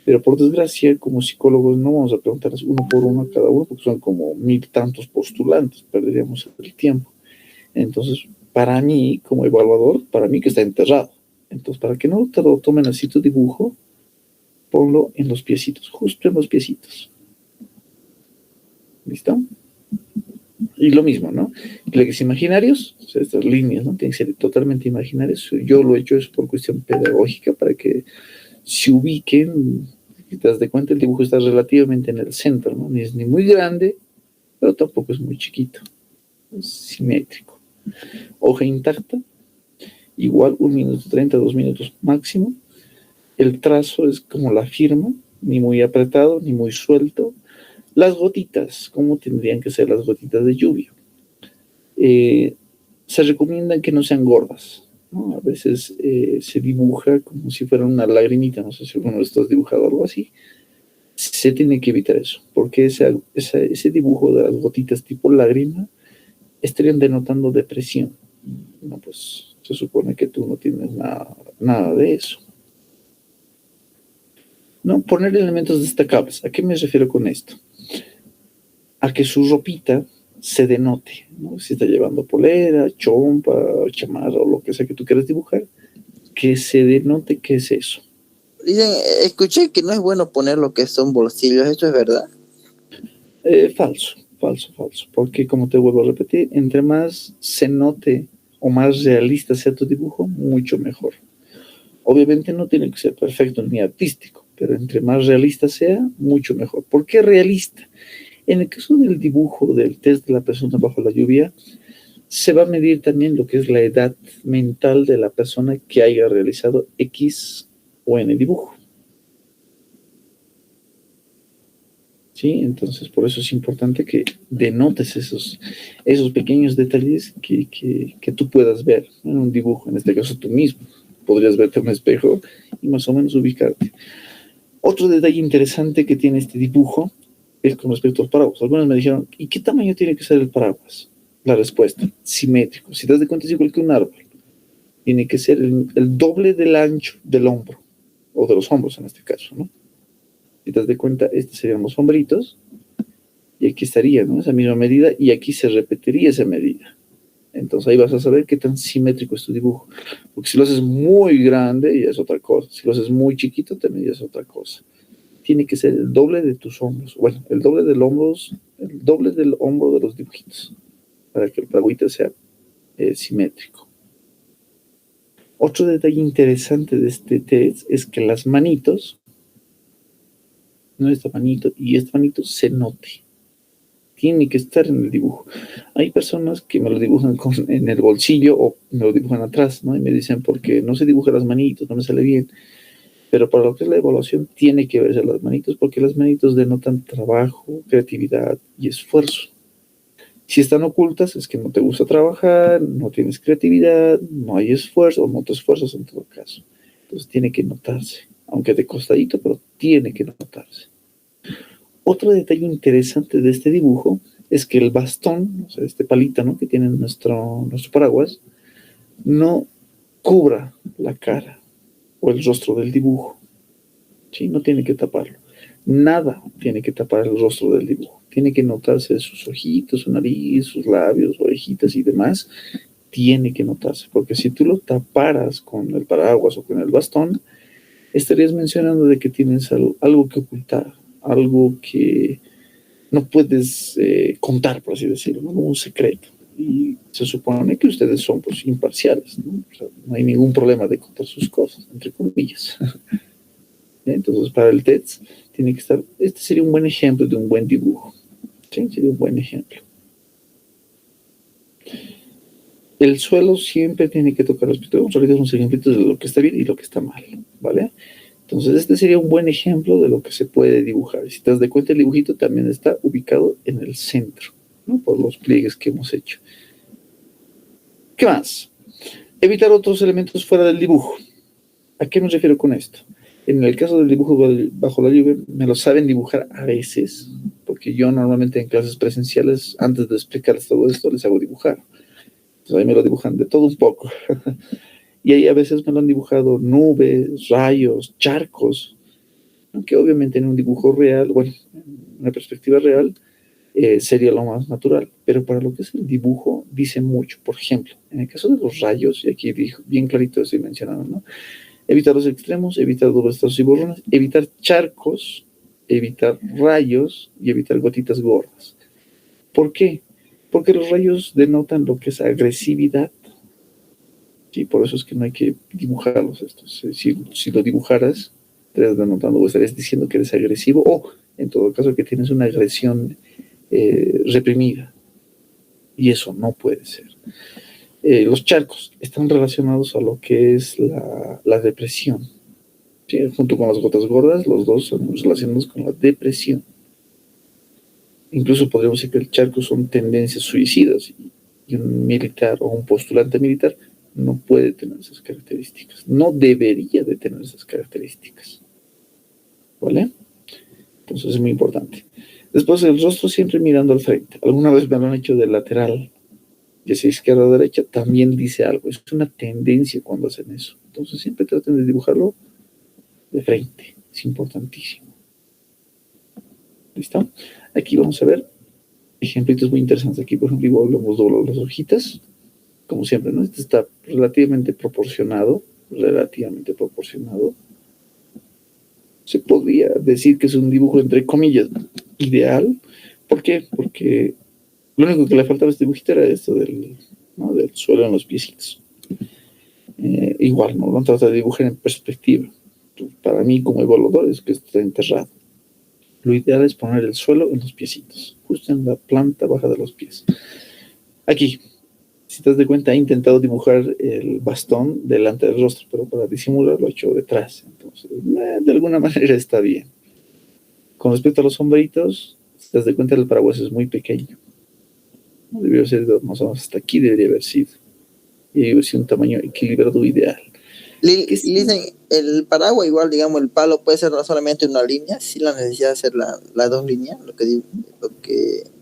Pero por desgracia, como psicólogos no vamos a preguntarles uno por uno a cada uno, porque son como 1000 tantos postulantes, perderíamos el tiempo. Entonces, para mí, como evaluador, para mí que está enterrado. Entonces, para que no te lo tomen así tu dibujo, ponlo en los piecitos, justo en los piecitos. ¿Listo? Y lo mismo, ¿no? Los imaginarios, o sea, estas líneas, ¿no? Tienen que ser totalmente imaginarias. Yo lo he hecho eso por cuestión pedagógica, para que se ubiquen, si te das de cuenta, el dibujo está relativamente en el centro, ¿no? Ni es ni muy grande, pero tampoco es muy chiquito. Es simétrico. Hoja intacta, igual 1 minuto 30, 2 minutos máximo. El trazo es como la firma, ni muy apretado, ni muy suelto. Las gotitas, ¿cómo tendrían que ser las gotitas de lluvia? Se recomienda que no sean gordas, ¿no? A veces se dibuja como si fuera una lagrimita, no sé si alguno de estos ha dibujado algo así. Se tiene que evitar eso, porque ese dibujo de las gotitas tipo lágrima estarían denotando depresión. No, pues se supone que tú no tienes nada de eso. No, poner elementos destacables. ¿A qué me refiero con esto? A que su ropita se denote, ¿no? Si está llevando polera, chompa, chamarra o lo que sea que tú quieras dibujar, que se denote qué es eso. Dicen, escuché que no es bueno poner lo que son bolsillos, ¿esto es verdad? Falso, falso, falso. Porque como te vuelvo a repetir, entre más se note o más realista sea tu dibujo, mucho mejor. Obviamente no tiene que ser perfecto ni artístico, pero entre más realista sea, mucho mejor. ¿Por qué realista? En el caso del dibujo del test de la persona bajo la lluvia, se va a medir también lo que es la edad mental de la persona que haya realizado X o N dibujo. ¿Sí? Entonces, por eso es importante que denotes esos pequeños detalles que tú puedas ver, ¿no? En un dibujo, en este caso tú mismo. Podrías verte en un espejo y más o menos ubicarte. Otro detalle interesante que tiene este dibujo es con respecto al paraguas. Algunos me dijeron, ¿y qué tamaño tiene que ser el paraguas? La respuesta, simétrico. Si te das de cuenta, es igual que un árbol. Tiene que ser el doble del ancho del hombro, o de los hombros en este caso, ¿no? Si te das de cuenta, estos serían los hombritos, y aquí estaría, ¿no? Esa misma medida, y aquí se repetiría esa medida. Entonces ahí vas a saber qué tan simétrico es tu dibujo. Porque si lo haces muy grande, ya es otra cosa. Si lo haces muy chiquito, también ya es otra cosa. Tiene que ser el doble de tus hombros. Bueno, el doble del hombro de los dibujitos, para que el paraguita sea simétrico. Otro detalle interesante de este test es que las manitos, no esta manito y esta manito, se note. Tiene que estar en el dibujo. Hay personas que me lo dibujan en el bolsillo o me lo dibujan atrás, ¿no? Y me dicen, porque no se dibuja las manitos, no me sale bien. Pero para lo que es la evaluación, tiene que verse las manitos, porque las manitos denotan trabajo, creatividad y esfuerzo. Si están ocultas, es que no te gusta trabajar, no tienes creatividad, no hay esfuerzo, o no te esfuerzas en todo caso. Entonces tiene que notarse, aunque de costadito, pero tiene que notarse. Otro detalle interesante de este dibujo es que el bastón, o sea, este palito, ¿no?, que tiene nuestro paraguas, no cubra la cara o el rostro del dibujo. ¿Sí? No tiene que taparlo. Nada tiene que tapar el rostro del dibujo. Tiene que notarse sus ojitos, su nariz, sus labios, orejitas y demás. Tiene que notarse, porque si tú lo taparas con el paraguas o con el bastón, estarías mencionando de que tienes algo que ocultar, algo que no puedes contar, por así decirlo, ¿no? Un secreto. Y se supone que ustedes son, pues, imparciales, ¿no? O sea, no hay ningún problema de contar sus cosas, entre comillas. Entonces, para el TEDS tiene que estar, este sería un buen ejemplo de un buen dibujo. ¿Sí? Sería un buen ejemplo. El suelo siempre tiene que tocar los pies. Vamos a ver unos ejemplitos de lo que está bien y lo que está mal, ¿vale? Entonces, este sería un buen ejemplo de lo que se puede dibujar. Si te das de cuenta, el dibujito también está ubicado en el centro, ¿no? Por los pliegues que hemos hecho. ¿Qué más? Evitar otros elementos fuera del dibujo. ¿A qué me refiero con esto? En el caso del dibujo bajo la lluvia, me lo saben dibujar a veces, porque yo normalmente en clases presenciales, antes de explicarles todo esto, les hago dibujar. Entonces ahí me lo dibujan de todo un poco. Y ahí a veces me lo han dibujado nubes, rayos, charcos, aunque obviamente en un dibujo real, bueno, en una perspectiva real, sería lo más natural. Pero para lo que es el dibujo, dice mucho. Por ejemplo, en el caso de los rayos, y aquí dijo, bien clarito estoy mencionando, ¿no? Evitar los extremos, evitar dobles trazos y borrones, evitar charcos, evitar rayos y evitar gotitas gordas. ¿Por qué? Porque los rayos denotan lo que es agresividad. Sí, por eso es que no hay que dibujarlos estos. Si lo dibujaras, estarías denotando o estarías diciendo que eres agresivo o, en todo caso, que tienes una agresión reprimida. Y eso no puede ser. Los charcos están relacionados a lo que es la depresión. Sí, junto con las gotas gordas, los dos son relacionados con la depresión. Incluso podríamos decir que el charco son tendencias suicidas y un militar o un postulante militar no puede tener esas características. No debería de tener esas características. ¿Vale? Entonces es muy importante. Después el rostro siempre mirando al frente. Alguna vez me lo han hecho de lateral, ya sea izquierda o derecha, también dice algo. Es una tendencia cuando hacen eso. Entonces siempre traten de dibujarlo de frente. Es importantísimo. ¿Listo? Aquí vamos a ver ejemplitos muy interesantes. Aquí, por ejemplo, igual hemos doblado las hojitas, como siempre, ¿no? Este está relativamente proporcionado. Se podría decir que es un dibujo, entre comillas, ideal. ¿Por qué? Porque lo único que le faltaba a este dibujito era esto ¿no? Del suelo en los piecitos. Igual, ¿no? Lo trata de dibujar en perspectiva. Para mí, como evaluador, es que está enterrado. Lo ideal es poner el suelo en los piecitos, justo en la planta baja de los pies. Aquí, si te das de cuenta, he intentado dibujar el bastón delante del rostro, pero para disimular lo he hecho detrás. Entonces, de alguna manera está bien. Con respecto a los sombreritos, si te das de cuenta, el paraguas es muy pequeño. No debería ser más o menos hasta aquí, debería haber sido. Y debería haber sido un tamaño equilibrado ideal. Dicen, el paraguas igual, digamos, el palo puede ser no solamente una línea, sin la necesidad de hacer las dos líneas, lo que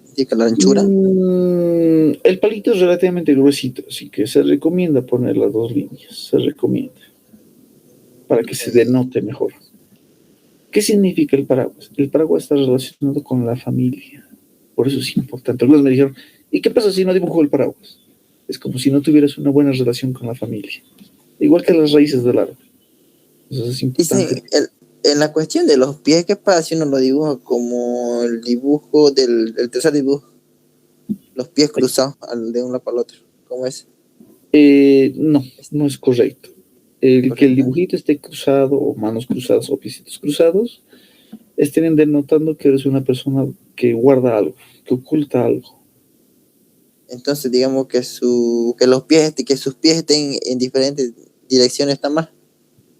indica la anchura. El palito es relativamente gruesito, así que se recomienda poner las dos líneas, se recomienda, para que se denote mejor. ¿Qué significa el paraguas? El paraguas está relacionado con la familia, por eso es importante. Algunos me dijeron, ¿y qué pasa si no dibujo el paraguas? Es como si no tuvieras una buena relación con la familia, igual que las raíces del árbol. Entonces es importante. Dicen, en la cuestión de los pies, ¿qué pasa si uno lo dibuja como el dibujo del tercer dibujo? Los pies cruzados de un lado para el otro. ¿Cómo es? No es correcto. Que el dibujito esté cruzado, o manos cruzadas, o piecitos cruzados, estén denotando que eres una persona que guarda algo, que oculta algo. Entonces, digamos que que sus pies estén en diferentes direcciones está más.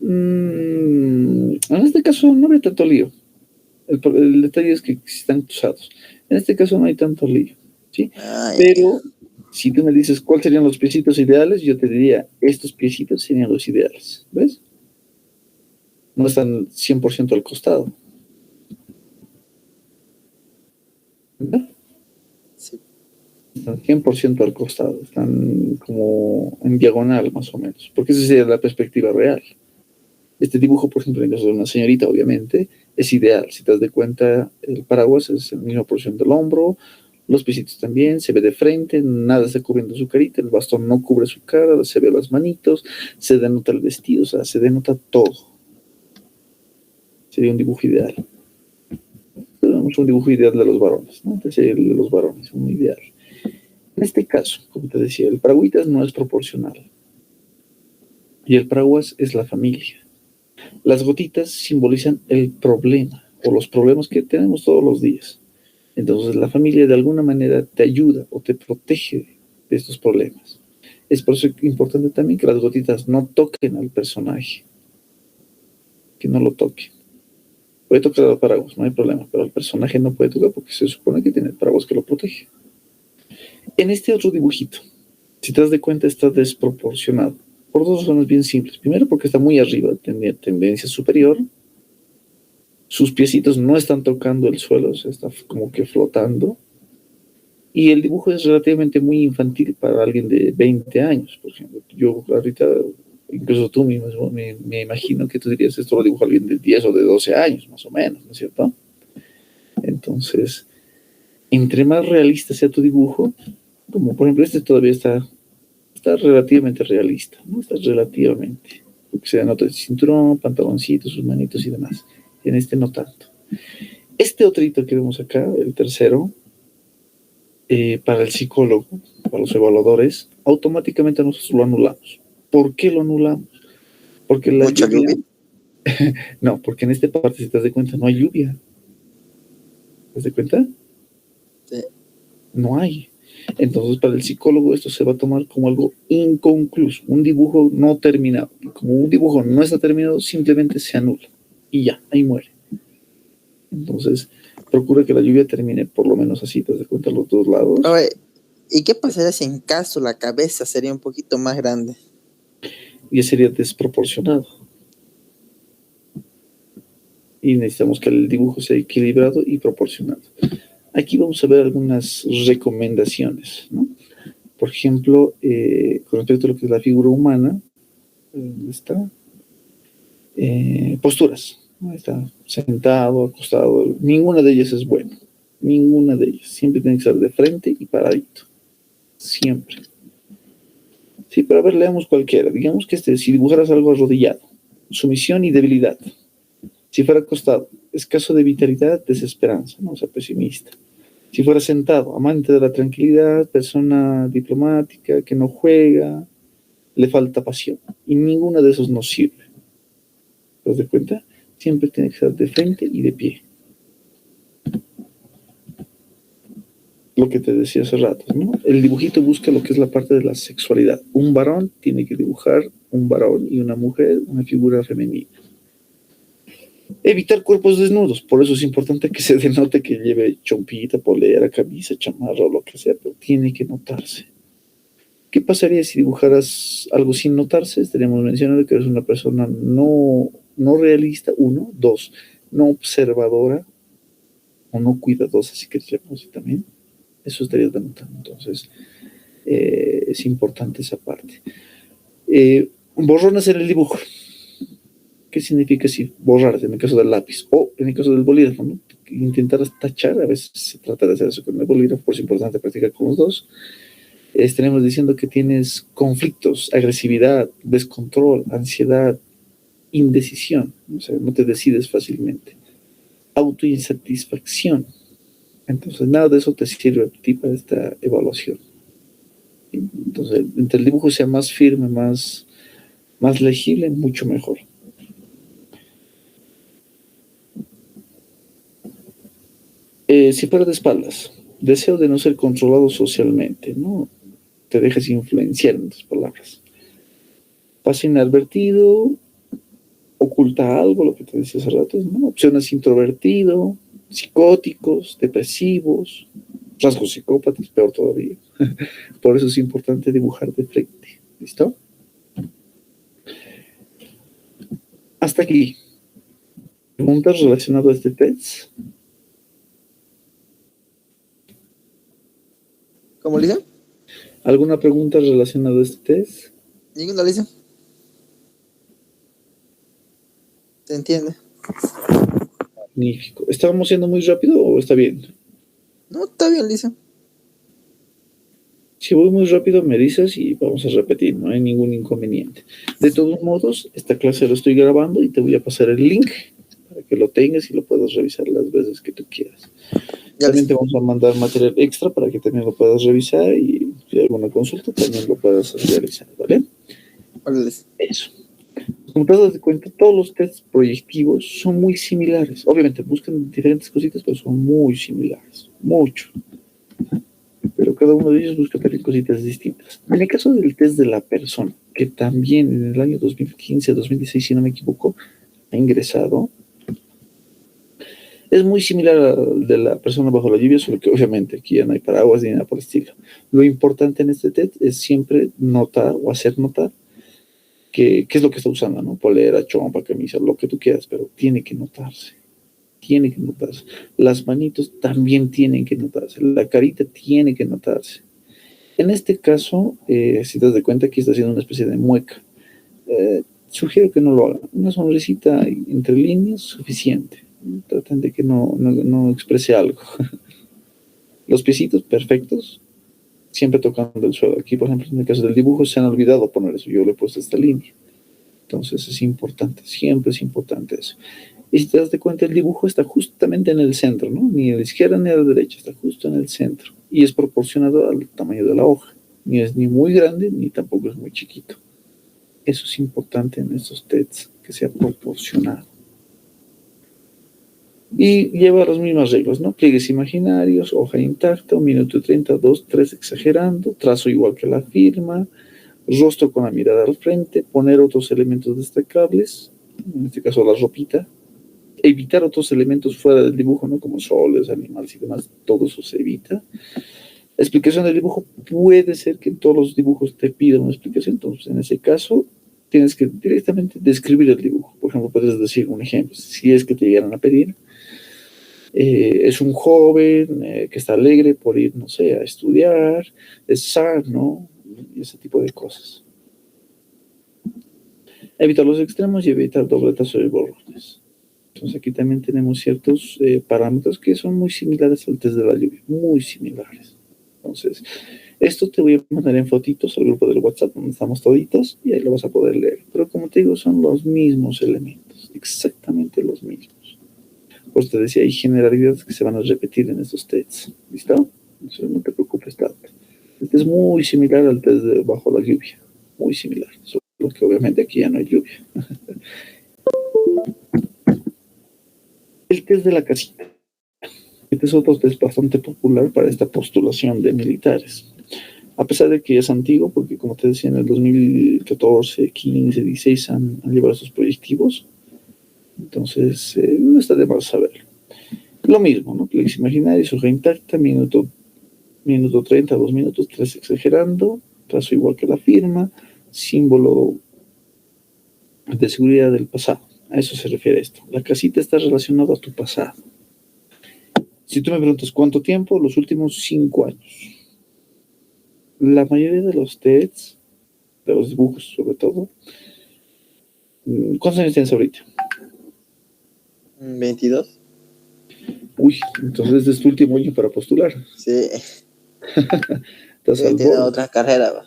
En este caso no hay tanto lío. El detalle es que están cruzados. En este caso no hay tanto lío, ¿sí? Pero si tú me dices cuáles serían los piecitos ideales, yo te diría, estos piecitos serían los ideales, ¿ves? No están 100% al costado. ¿Verdad? Sí. Están 100% al costado, están como en diagonal más o menos, porque esa sería la perspectiva real. Este dibujo, por ejemplo, en el caso de una señorita, obviamente, es ideal. Si te das de cuenta, el paraguas es la misma porción del hombro, los piecitos también, se ve de frente, nada está cubriendo su carita, el bastón no cubre su cara, se ve las manitos, se denota el vestido, o sea, se denota todo. Sería un dibujo ideal. Tenemos un dibujo ideal de los varones, ¿no? Este sería el de los varones, un ideal. En este caso, como te decía, el paraguitas no es proporcional. Y el paraguas es la familia. Las gotitas simbolizan el problema o los problemas que tenemos todos los días. Entonces la familia de alguna manera te ayuda o te protege de estos problemas. Es por eso importante también que las gotitas no toquen al personaje. Que no lo toquen. Puede tocar al paraguas, no hay problema, pero el personaje no puede tocar porque se supone que tiene el paraguas que lo protege. En este otro dibujito, si te das de cuenta, está desproporcionado. Por dos razones bien simples. Primero, porque está muy arriba, tendencia superior. Sus piecitos no están tocando el suelo, o sea, está como que flotando. Y el dibujo es relativamente muy infantil para alguien de 20 años, por ejemplo. Yo ahorita, incluso tú mismo, me imagino que tú dirías, esto lo dibuja alguien de 10 o de 12 años, más o menos, ¿no es cierto? Entonces, entre más realista sea tu dibujo, como por ejemplo este todavía está relativamente realista, ¿no? Está relativamente. Porque se denota el cinturón, pantaloncitos, sus manitos y demás. En este no tanto. Este otrito que vemos acá, el tercero, para el psicólogo, para los evaluadores, automáticamente nosotros lo anulamos. ¿Por qué lo anulamos? Porque la lluvia. No, porque en esta parte, si te das de cuenta, no hay lluvia. ¿Te das de cuenta? Sí. No hay. Entonces, para el psicólogo esto se va a tomar como algo inconcluso, un dibujo no terminado. Y como un dibujo no está terminado, simplemente se anula. Y ya, ahí muere. Entonces, procura que la lluvia termine por lo menos así, te das cuenta los dos lados. A ver, ¿y qué pasaría si en caso la cabeza sería un poquito más grande? Y sería desproporcionado. Y necesitamos que el dibujo sea equilibrado y proporcionado. Aquí vamos a ver algunas recomendaciones, ¿no? Por ejemplo, con respecto a lo que es la figura humana, ¿dónde está? Posturas. ¿No? Está sentado, acostado, ninguna de ellas es buena. Ninguna de ellas. Siempre tiene que ser de frente y paradito. Siempre. Sí, pero a ver, leamos cualquiera. Digamos que si dibujaras algo arrodillado, sumisión y debilidad. Si fuera acostado, escaso de vitalidad, desesperanza, ¿no? O sea, pesimista. Si fuera sentado, amante de la tranquilidad, persona diplomática, que no juega, le falta pasión. Y ninguna de esos nos sirve. ¿Te das de cuenta? Siempre tiene que estar de frente y de pie. Lo que te decía hace rato, ¿no? El dibujito busca lo que es la parte de la sexualidad. Un varón tiene que dibujar un varón y una mujer, una figura femenina. Evitar cuerpos desnudos, por eso es importante que se denote que lleve chompita, polera, camisa, chamarra o lo que sea, pero tiene que notarse. ¿Qué pasaría si dibujaras algo sin notarse? Estaríamos mencionando que eres una persona no realista, uno, dos, no observadora o no cuidadosa, si quieres llamarlo así también. Eso estarías denotando. Entonces, es importante esa parte. Borrones en el dibujo. ¿Qué significa si borrar en el caso del lápiz o en el caso del bolígrafo? ¿No? Intentar tachar, a veces se trata de hacer eso con el bolígrafo, por eso es importante practicar con los dos. Estaremos diciendo que tienes conflictos, agresividad, descontrol, ansiedad, indecisión, o sea, no te decides fácilmente, autoinsatisfacción. Entonces, nada de eso te sirve a ti para esta evaluación. Entonces, entre el dibujo sea más firme, más legible, mucho mejor. Si fuera de espaldas, deseo de no ser controlado socialmente, ¿no? Te dejes influenciar en tus palabras. Pasa inadvertido, oculta algo, lo que te decía hace rato, ¿no? Opciones introvertido, psicóticos, depresivos, rasgos psicópatas, peor todavía. Por eso es importante dibujar de frente. ¿Listo? Hasta aquí. ¿Preguntas relacionadas a este test? ¿Cómo, Lisa? ¿Alguna pregunta relacionada a este test? Ninguna, Lisa. ¿Se entiende? Magnífico. ¿Estábamos siendo muy rápido o está bien? No, está bien, Lisa. Si voy muy rápido me dices y vamos a repetir, no hay ningún inconveniente. De todos modos, esta clase lo estoy grabando y te voy a pasar el link para que lo tengas y lo puedas revisar las veces que tú quieras. Ya, También Lisa. te vamos a mandar material extra para que también lo puedas revisar y si hay alguna consulta también lo puedas realizar, ¿vale? Vale, Lisa. Eso. Como te das cuenta, todos los tests proyectivos son muy similares. Obviamente buscan diferentes cositas, pero son muy similares. Mucho. Pero cada uno de ellos busca también cositas distintas. En el caso del test de la persona, que también en el año 2015-2016, si no me equivoco, ha ingresado, es muy similar al de la persona bajo la lluvia, solo que obviamente aquí ya no hay paraguas ni nada por el estilo. Lo importante en este test es siempre notar o hacer notar qué es lo que está usando, ¿no? Polera, chompa, camisa, lo que tú quieras, pero tiene que notarse. Tiene que notarse. Las manitos también tienen que notarse. La carita tiene que notarse. En este caso, si te das de cuenta, aquí está haciendo una especie de mueca. Sugiero que no lo hagan. Una sonrisita entre líneas, suficiente. Traten de que no exprese algo. Los piecitos perfectos, siempre tocando el suelo. Aquí, por ejemplo, en el caso del dibujo, se han olvidado poner eso. Yo le he puesto esta línea. Entonces es importante, siempre es importante eso. Y si te das de cuenta, el dibujo está justamente en el centro, ¿no? Ni a la izquierda ni a la derecha, está justo en el centro. Y es proporcionado al tamaño de la hoja. Ni es ni muy grande, ni tampoco es muy chiquito. Eso es importante en estos tests, que sea proporcionado. Y lleva las mismas reglas, ¿no? Pliegues imaginarios, hoja intacta, 1 minuto 30, 2, 3 exagerando, trazo igual que la firma, rostro con la mirada al frente, poner otros elementos destacables, en este caso la ropita, evitar otros elementos fuera del dibujo, ¿no? Como soles, animales y demás, todo eso se evita. La explicación del dibujo puede ser que en todos los dibujos te pidan una explicación, entonces en ese caso tienes que directamente describir el dibujo. Por ejemplo, puedes decir un ejemplo, si es que te llegaran a pedir. Es un joven que está alegre por ir, no sé, a estudiar, es sano, y ese tipo de cosas. Evitar los extremos y evitar dobletas o borrones. Entonces aquí también tenemos ciertos parámetros que son muy similares al test de la lluvia, muy similares. Entonces, esto te voy a mandar en fotitos al grupo del WhatsApp donde estamos toditos y ahí lo vas a poder leer. Pero como te digo, son los mismos elementos, exactamente los mismos. Pues te decía, hay generalidades que se van a repetir en estos tests. ¿Listo? Entonces no te preocupes tanto. Este es muy similar al test de bajo la lluvia, muy similar, solo que obviamente aquí ya no hay lluvia. El test de la casita. Este es otro test bastante popular para esta postulación de militares. A pesar de que es antiguo, porque como te decía, en el 2014, 15, 16 han llevado esos proyectivos. Entonces, no está de más saberlo. Lo mismo, ¿no? Plex imaginario, hoja intacta, minuto 30, 2 minutos, 3 exagerando, trazo igual que la firma, símbolo de seguridad del pasado. A eso se refiere esto. La casita está relacionada a tu pasado. Si tú me preguntas cuánto tiempo, los últimos 5 años. La mayoría de los tests, de los dibujos sobre todo, ¿cuántos años tienes ahorita? 22. Uy, entonces este es tu último año para postular. Sí. Estás al Tiene borde. otra carrera, va.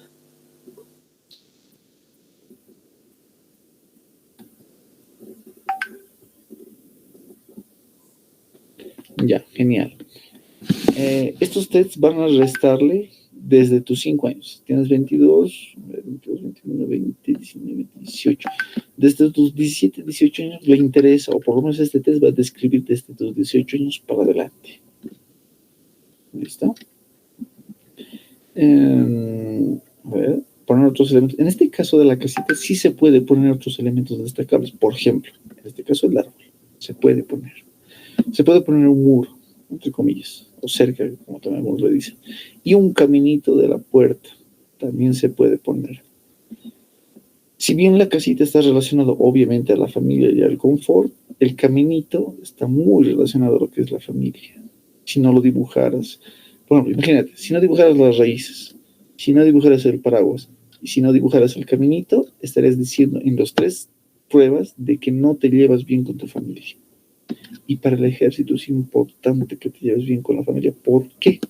Ya, genial. Estos tests van a restarle desde tus 5 años. Tienes 22, 21, 20, 19, 18. Desde tus 17, 18 años le interesa, o por lo menos este test va a describir desde tus 18 años para adelante. ¿Listo? A ver, poner otros elementos. En este caso de la casita sí se puede poner otros elementos destacables. Por ejemplo, en este caso el árbol. Se puede poner. Se puede poner un muro, entre comillas, o cerca, como también algunos le dicen. Y un caminito de la puerta también se puede poner. Si bien la casita está relacionada obviamente a la familia y al confort, el caminito está muy relacionado a lo que es la familia. Si no lo dibujaras, bueno, imagínate, si no dibujaras las raíces, si no dibujaras el paraguas y si no dibujaras el caminito, estarías diciendo en los 3 pruebas de que no te llevas bien con tu familia. Y para el ejército es importante que te lleves bien con la familia. ¿Por qué?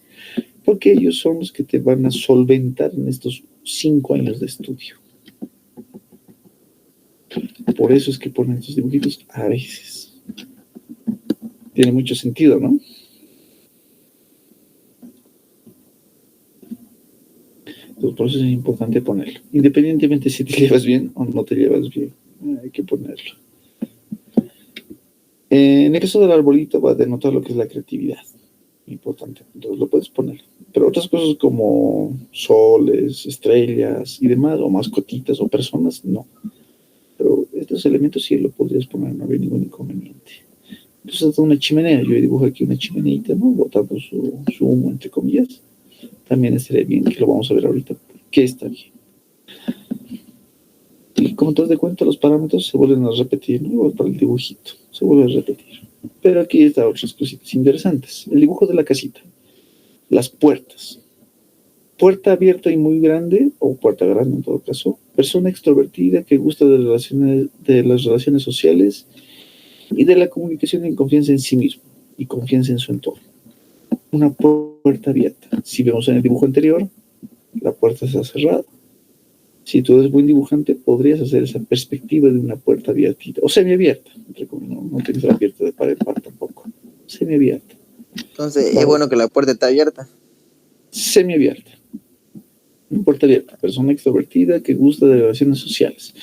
Porque ellos son los que te van a solventar en estos 5 años de estudio. Por eso es que ponen estos dibujitos a veces. Tiene mucho sentido, ¿no? Entonces, por eso es importante ponerlo. Independientemente si te llevas bien o no te llevas bien, hay que ponerlo. En el caso del arbolito va a denotar lo que es la creatividad. Importante. Entonces lo puedes poner. Pero otras cosas como soles, estrellas y demás, o mascotitas o personas, no. Pero estos elementos sí lo podrías poner, no había ningún inconveniente. Entonces hasta una chimenea, yo dibujo aquí una chimeneita, ¿no? Botando su humo, entre comillas. También estaría bien, que lo vamos a ver ahorita. ¿Por qué está bien? Y como te das cuenta, los parámetros se vuelven a repetir, ¿no? Igual para el dibujito, se vuelve a repetir. Pero aquí están otras cositas interesantes. El dibujo de la casita. Las puertas. Puerta abierta y muy grande, o puerta grande en todo caso. Persona extrovertida que gusta de las relaciones sociales y de la comunicación en confianza en sí mismo y confianza en su entorno. Una puerta abierta. Si vemos en el dibujo anterior, la puerta está cerrada. Si tú eres buen dibujante, podrías hacer esa perspectiva de una puerta abierta o semiabierta. No tienes la abierta de par en par tampoco. Semiabierta. Entonces, es bueno que la puerta esté abierta. Semiabierta. Una puerta abierta. Persona extrovertida que gusta de relaciones sociales.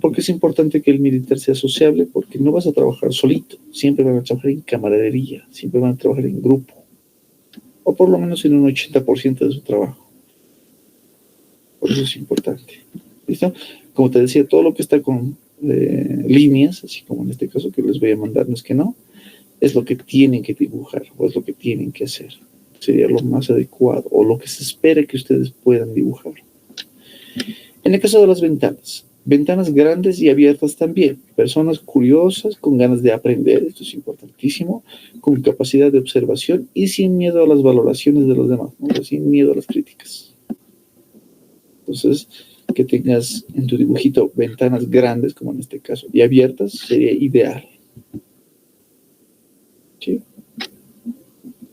Porque es importante que el militar sea sociable, porque no vas a trabajar solito. Siempre van a trabajar en camaradería. Siempre van a trabajar en grupo. O por lo menos en un 80% de su trabajo. Por eso es importante. ¿Listo? Como te decía, todo lo que está con líneas, así como en este caso que les voy a mandar, no es que no, es lo que tienen que dibujar o es lo que tienen que hacer. Sería lo más adecuado o lo que se espera que ustedes puedan dibujar. En el caso de las ventanas, ventanas grandes y abiertas también. Personas curiosas, con ganas de aprender, esto es importantísimo, con capacidad de observación y sin miedo a las valoraciones de los demás, ¿no? Sin miedo a las críticas. Entonces, que tengas en tu dibujito ventanas grandes, como en este caso, y abiertas, sería ideal.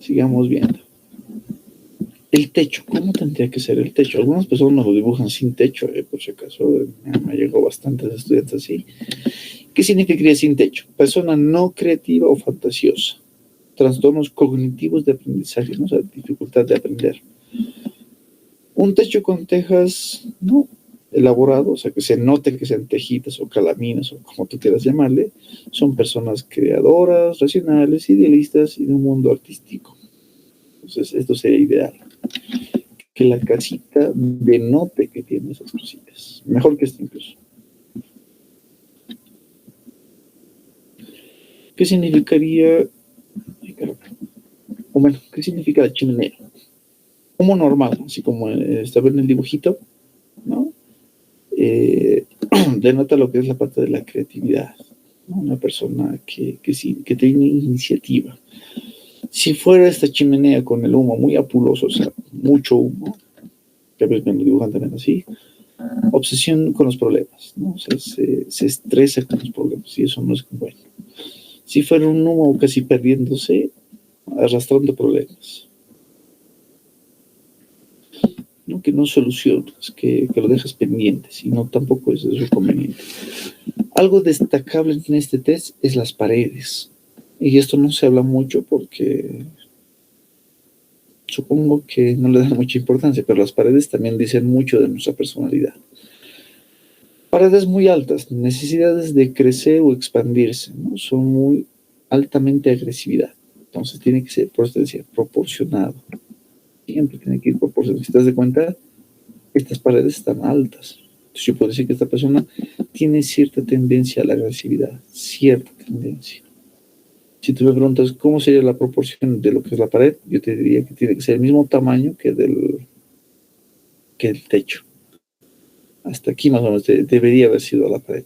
Sigamos viendo. El techo, ¿cómo tendría que ser el techo? Algunas personas lo dibujan sin techo, por si acaso, me llegó bastantes estudiantes así. ¿Qué significaría sin techo? Persona no creativa o fantasiosa. Trastornos cognitivos de aprendizaje, ¿no? O sea, dificultad de aprender. Un techo con tejas, ¿no? Elaborado, o sea, que se note que sean tejidas o calaminas o como tú quieras llamarle, son personas creadoras, racionales, idealistas y de un mundo artístico. Entonces, esto sería ideal. Que la casita denote que tiene esas cosillas. Mejor que esto incluso. ¿Qué significaría? O bueno, ¿qué significa la chimenea? Como normal, así como está en el dibujito, ¿no? Denota lo que es la parte de la creatividad, ¿no? Una persona que tiene iniciativa. Si fuera esta chimenea con el humo muy apuloso, o sea, mucho humo, que a veces me lo dibujan también así, obsesión con los problemas, ¿no? O sea, se estresa con los problemas y eso no es bueno. Si fuera un humo casi perdiéndose, arrastrando problemas, ¿no? Que no solucionas, que lo dejas pendiente, sino tampoco es conveniente. Algo destacable en este test es las paredes. Y esto no se habla mucho porque supongo que no le dan mucha importancia, pero las paredes también dicen mucho de nuestra personalidad. Paredes muy altas, necesidades de crecer o expandirse, ¿no? Son muy altamente agresividad. Entonces tiene que ser, por eso decía, proporcionado. Siempre tiene que ir proporcionado. Si te das de cuenta, estas paredes están altas. Entonces yo puedo decir que esta persona tiene cierta tendencia a la agresividad, cierta tendencia. Si tú me preguntas cómo sería la proporción de lo que es la pared, yo te diría que tiene que ser el mismo tamaño que el techo. Hasta aquí más o menos debería haber sido la pared.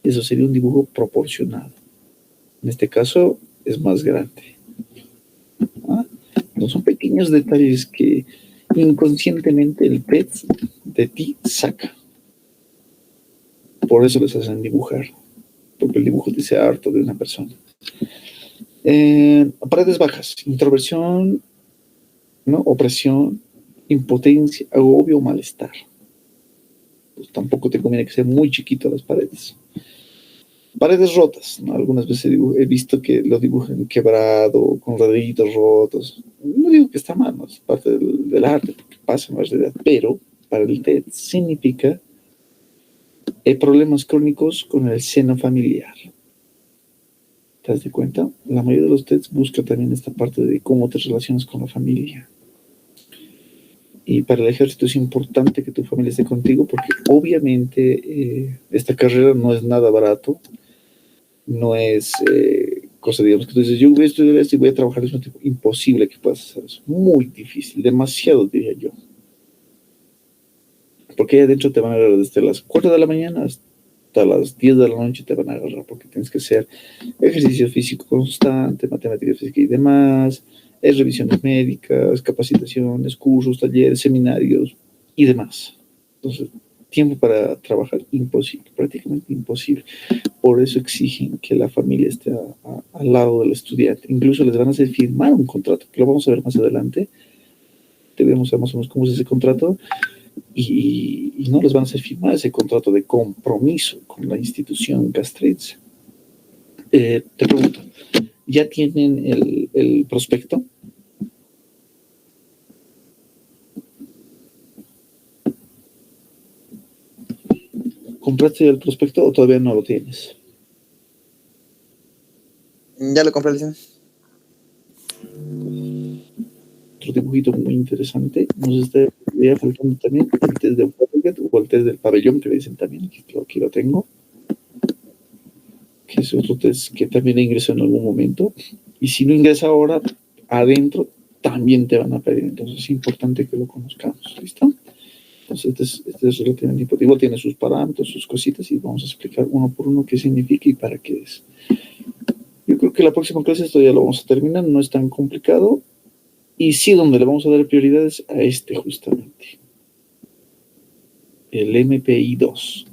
Eso sería un dibujo proporcionado. En este caso es más grande. ¿Ah? No son pequeños detalles que inconscientemente el PET de ti saca. Por eso les hacen dibujar. Porque el dibujo dice harto de una persona. Paredes bajas, introversión, ¿no? Opresión, impotencia, agobio o malestar. Pues tampoco te conviene que sean muy chiquitas las paredes. Paredes rotas, ¿no? Algunas veces he visto que lo dibujan quebrado, con raditos rotos. No digo que está mal, ¿no? Es parte del arte, porque pasa en la realidad, pero para el TED significa problemas crónicos con el seno familiar. ¿Te das de cuenta? La mayoría de los TEDs busca también esta parte de cómo te relacionas con la familia. Y para el ejército es importante que tu familia esté contigo porque obviamente esta carrera no es nada barato, no es cosa, digamos, que tú dices, yo voy a estudiar esto y voy a trabajar, es imposible que puedas hacer eso, muy difícil, demasiado diría yo. Porque ahí adentro te van a agarrar desde las 4 de la mañana hasta las 10 de la noche te van a agarrar porque tienes que hacer ejercicio físico constante, matemática física y demás, revisiones médicas, capacitaciones, cursos, talleres, seminarios y demás. Entonces, tiempo para trabajar imposible, prácticamente imposible. Por eso exigen que la familia esté al lado del estudiante. Incluso les van a hacer firmar un contrato, que lo vamos a ver más adelante. Debemos saber más o menos cómo es ese contrato. Y no les van a hacer firmar ese contrato de compromiso con la institución castrense. Te pregunto, ¿ya tienen el prospecto? ¿Compraste el prospecto o todavía no lo tienes? Ya lo compré, licenciado. Otro dibujito muy interesante. Nos está faltando también el test de Watergate o el test del pabellón, que le dicen también. Aquí lo tengo. Que es otro test que también ingresó en algún momento. Y si no ingresa ahora, adentro también te van a pedir. Entonces es importante que lo conozcamos. ¿Listo? Entonces, este es relativamente importante. Igual tiene sus parámetros, sus cositas, y vamos a explicar uno por uno qué significa y para qué es. Yo creo que la próxima clase esto ya lo vamos a terminar, no es tan complicado. Y sí, donde le vamos a dar prioridades a este justamente. El MPI 2.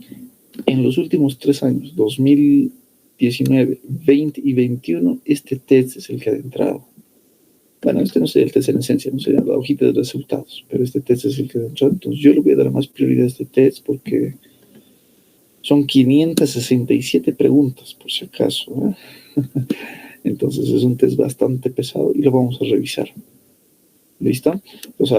En los últimos 3 años, 2019, 20 y 21, este test es el que ha entrado. Bueno, este no sería el test en esencia, no sería la hojita de resultados, pero este test es el que dentro. Entonces yo le voy a dar más prioridad a este test porque son 567 preguntas, por si acaso, ¿eh? Entonces es un test bastante pesado y lo vamos a revisar. ¿Listo? Entonces,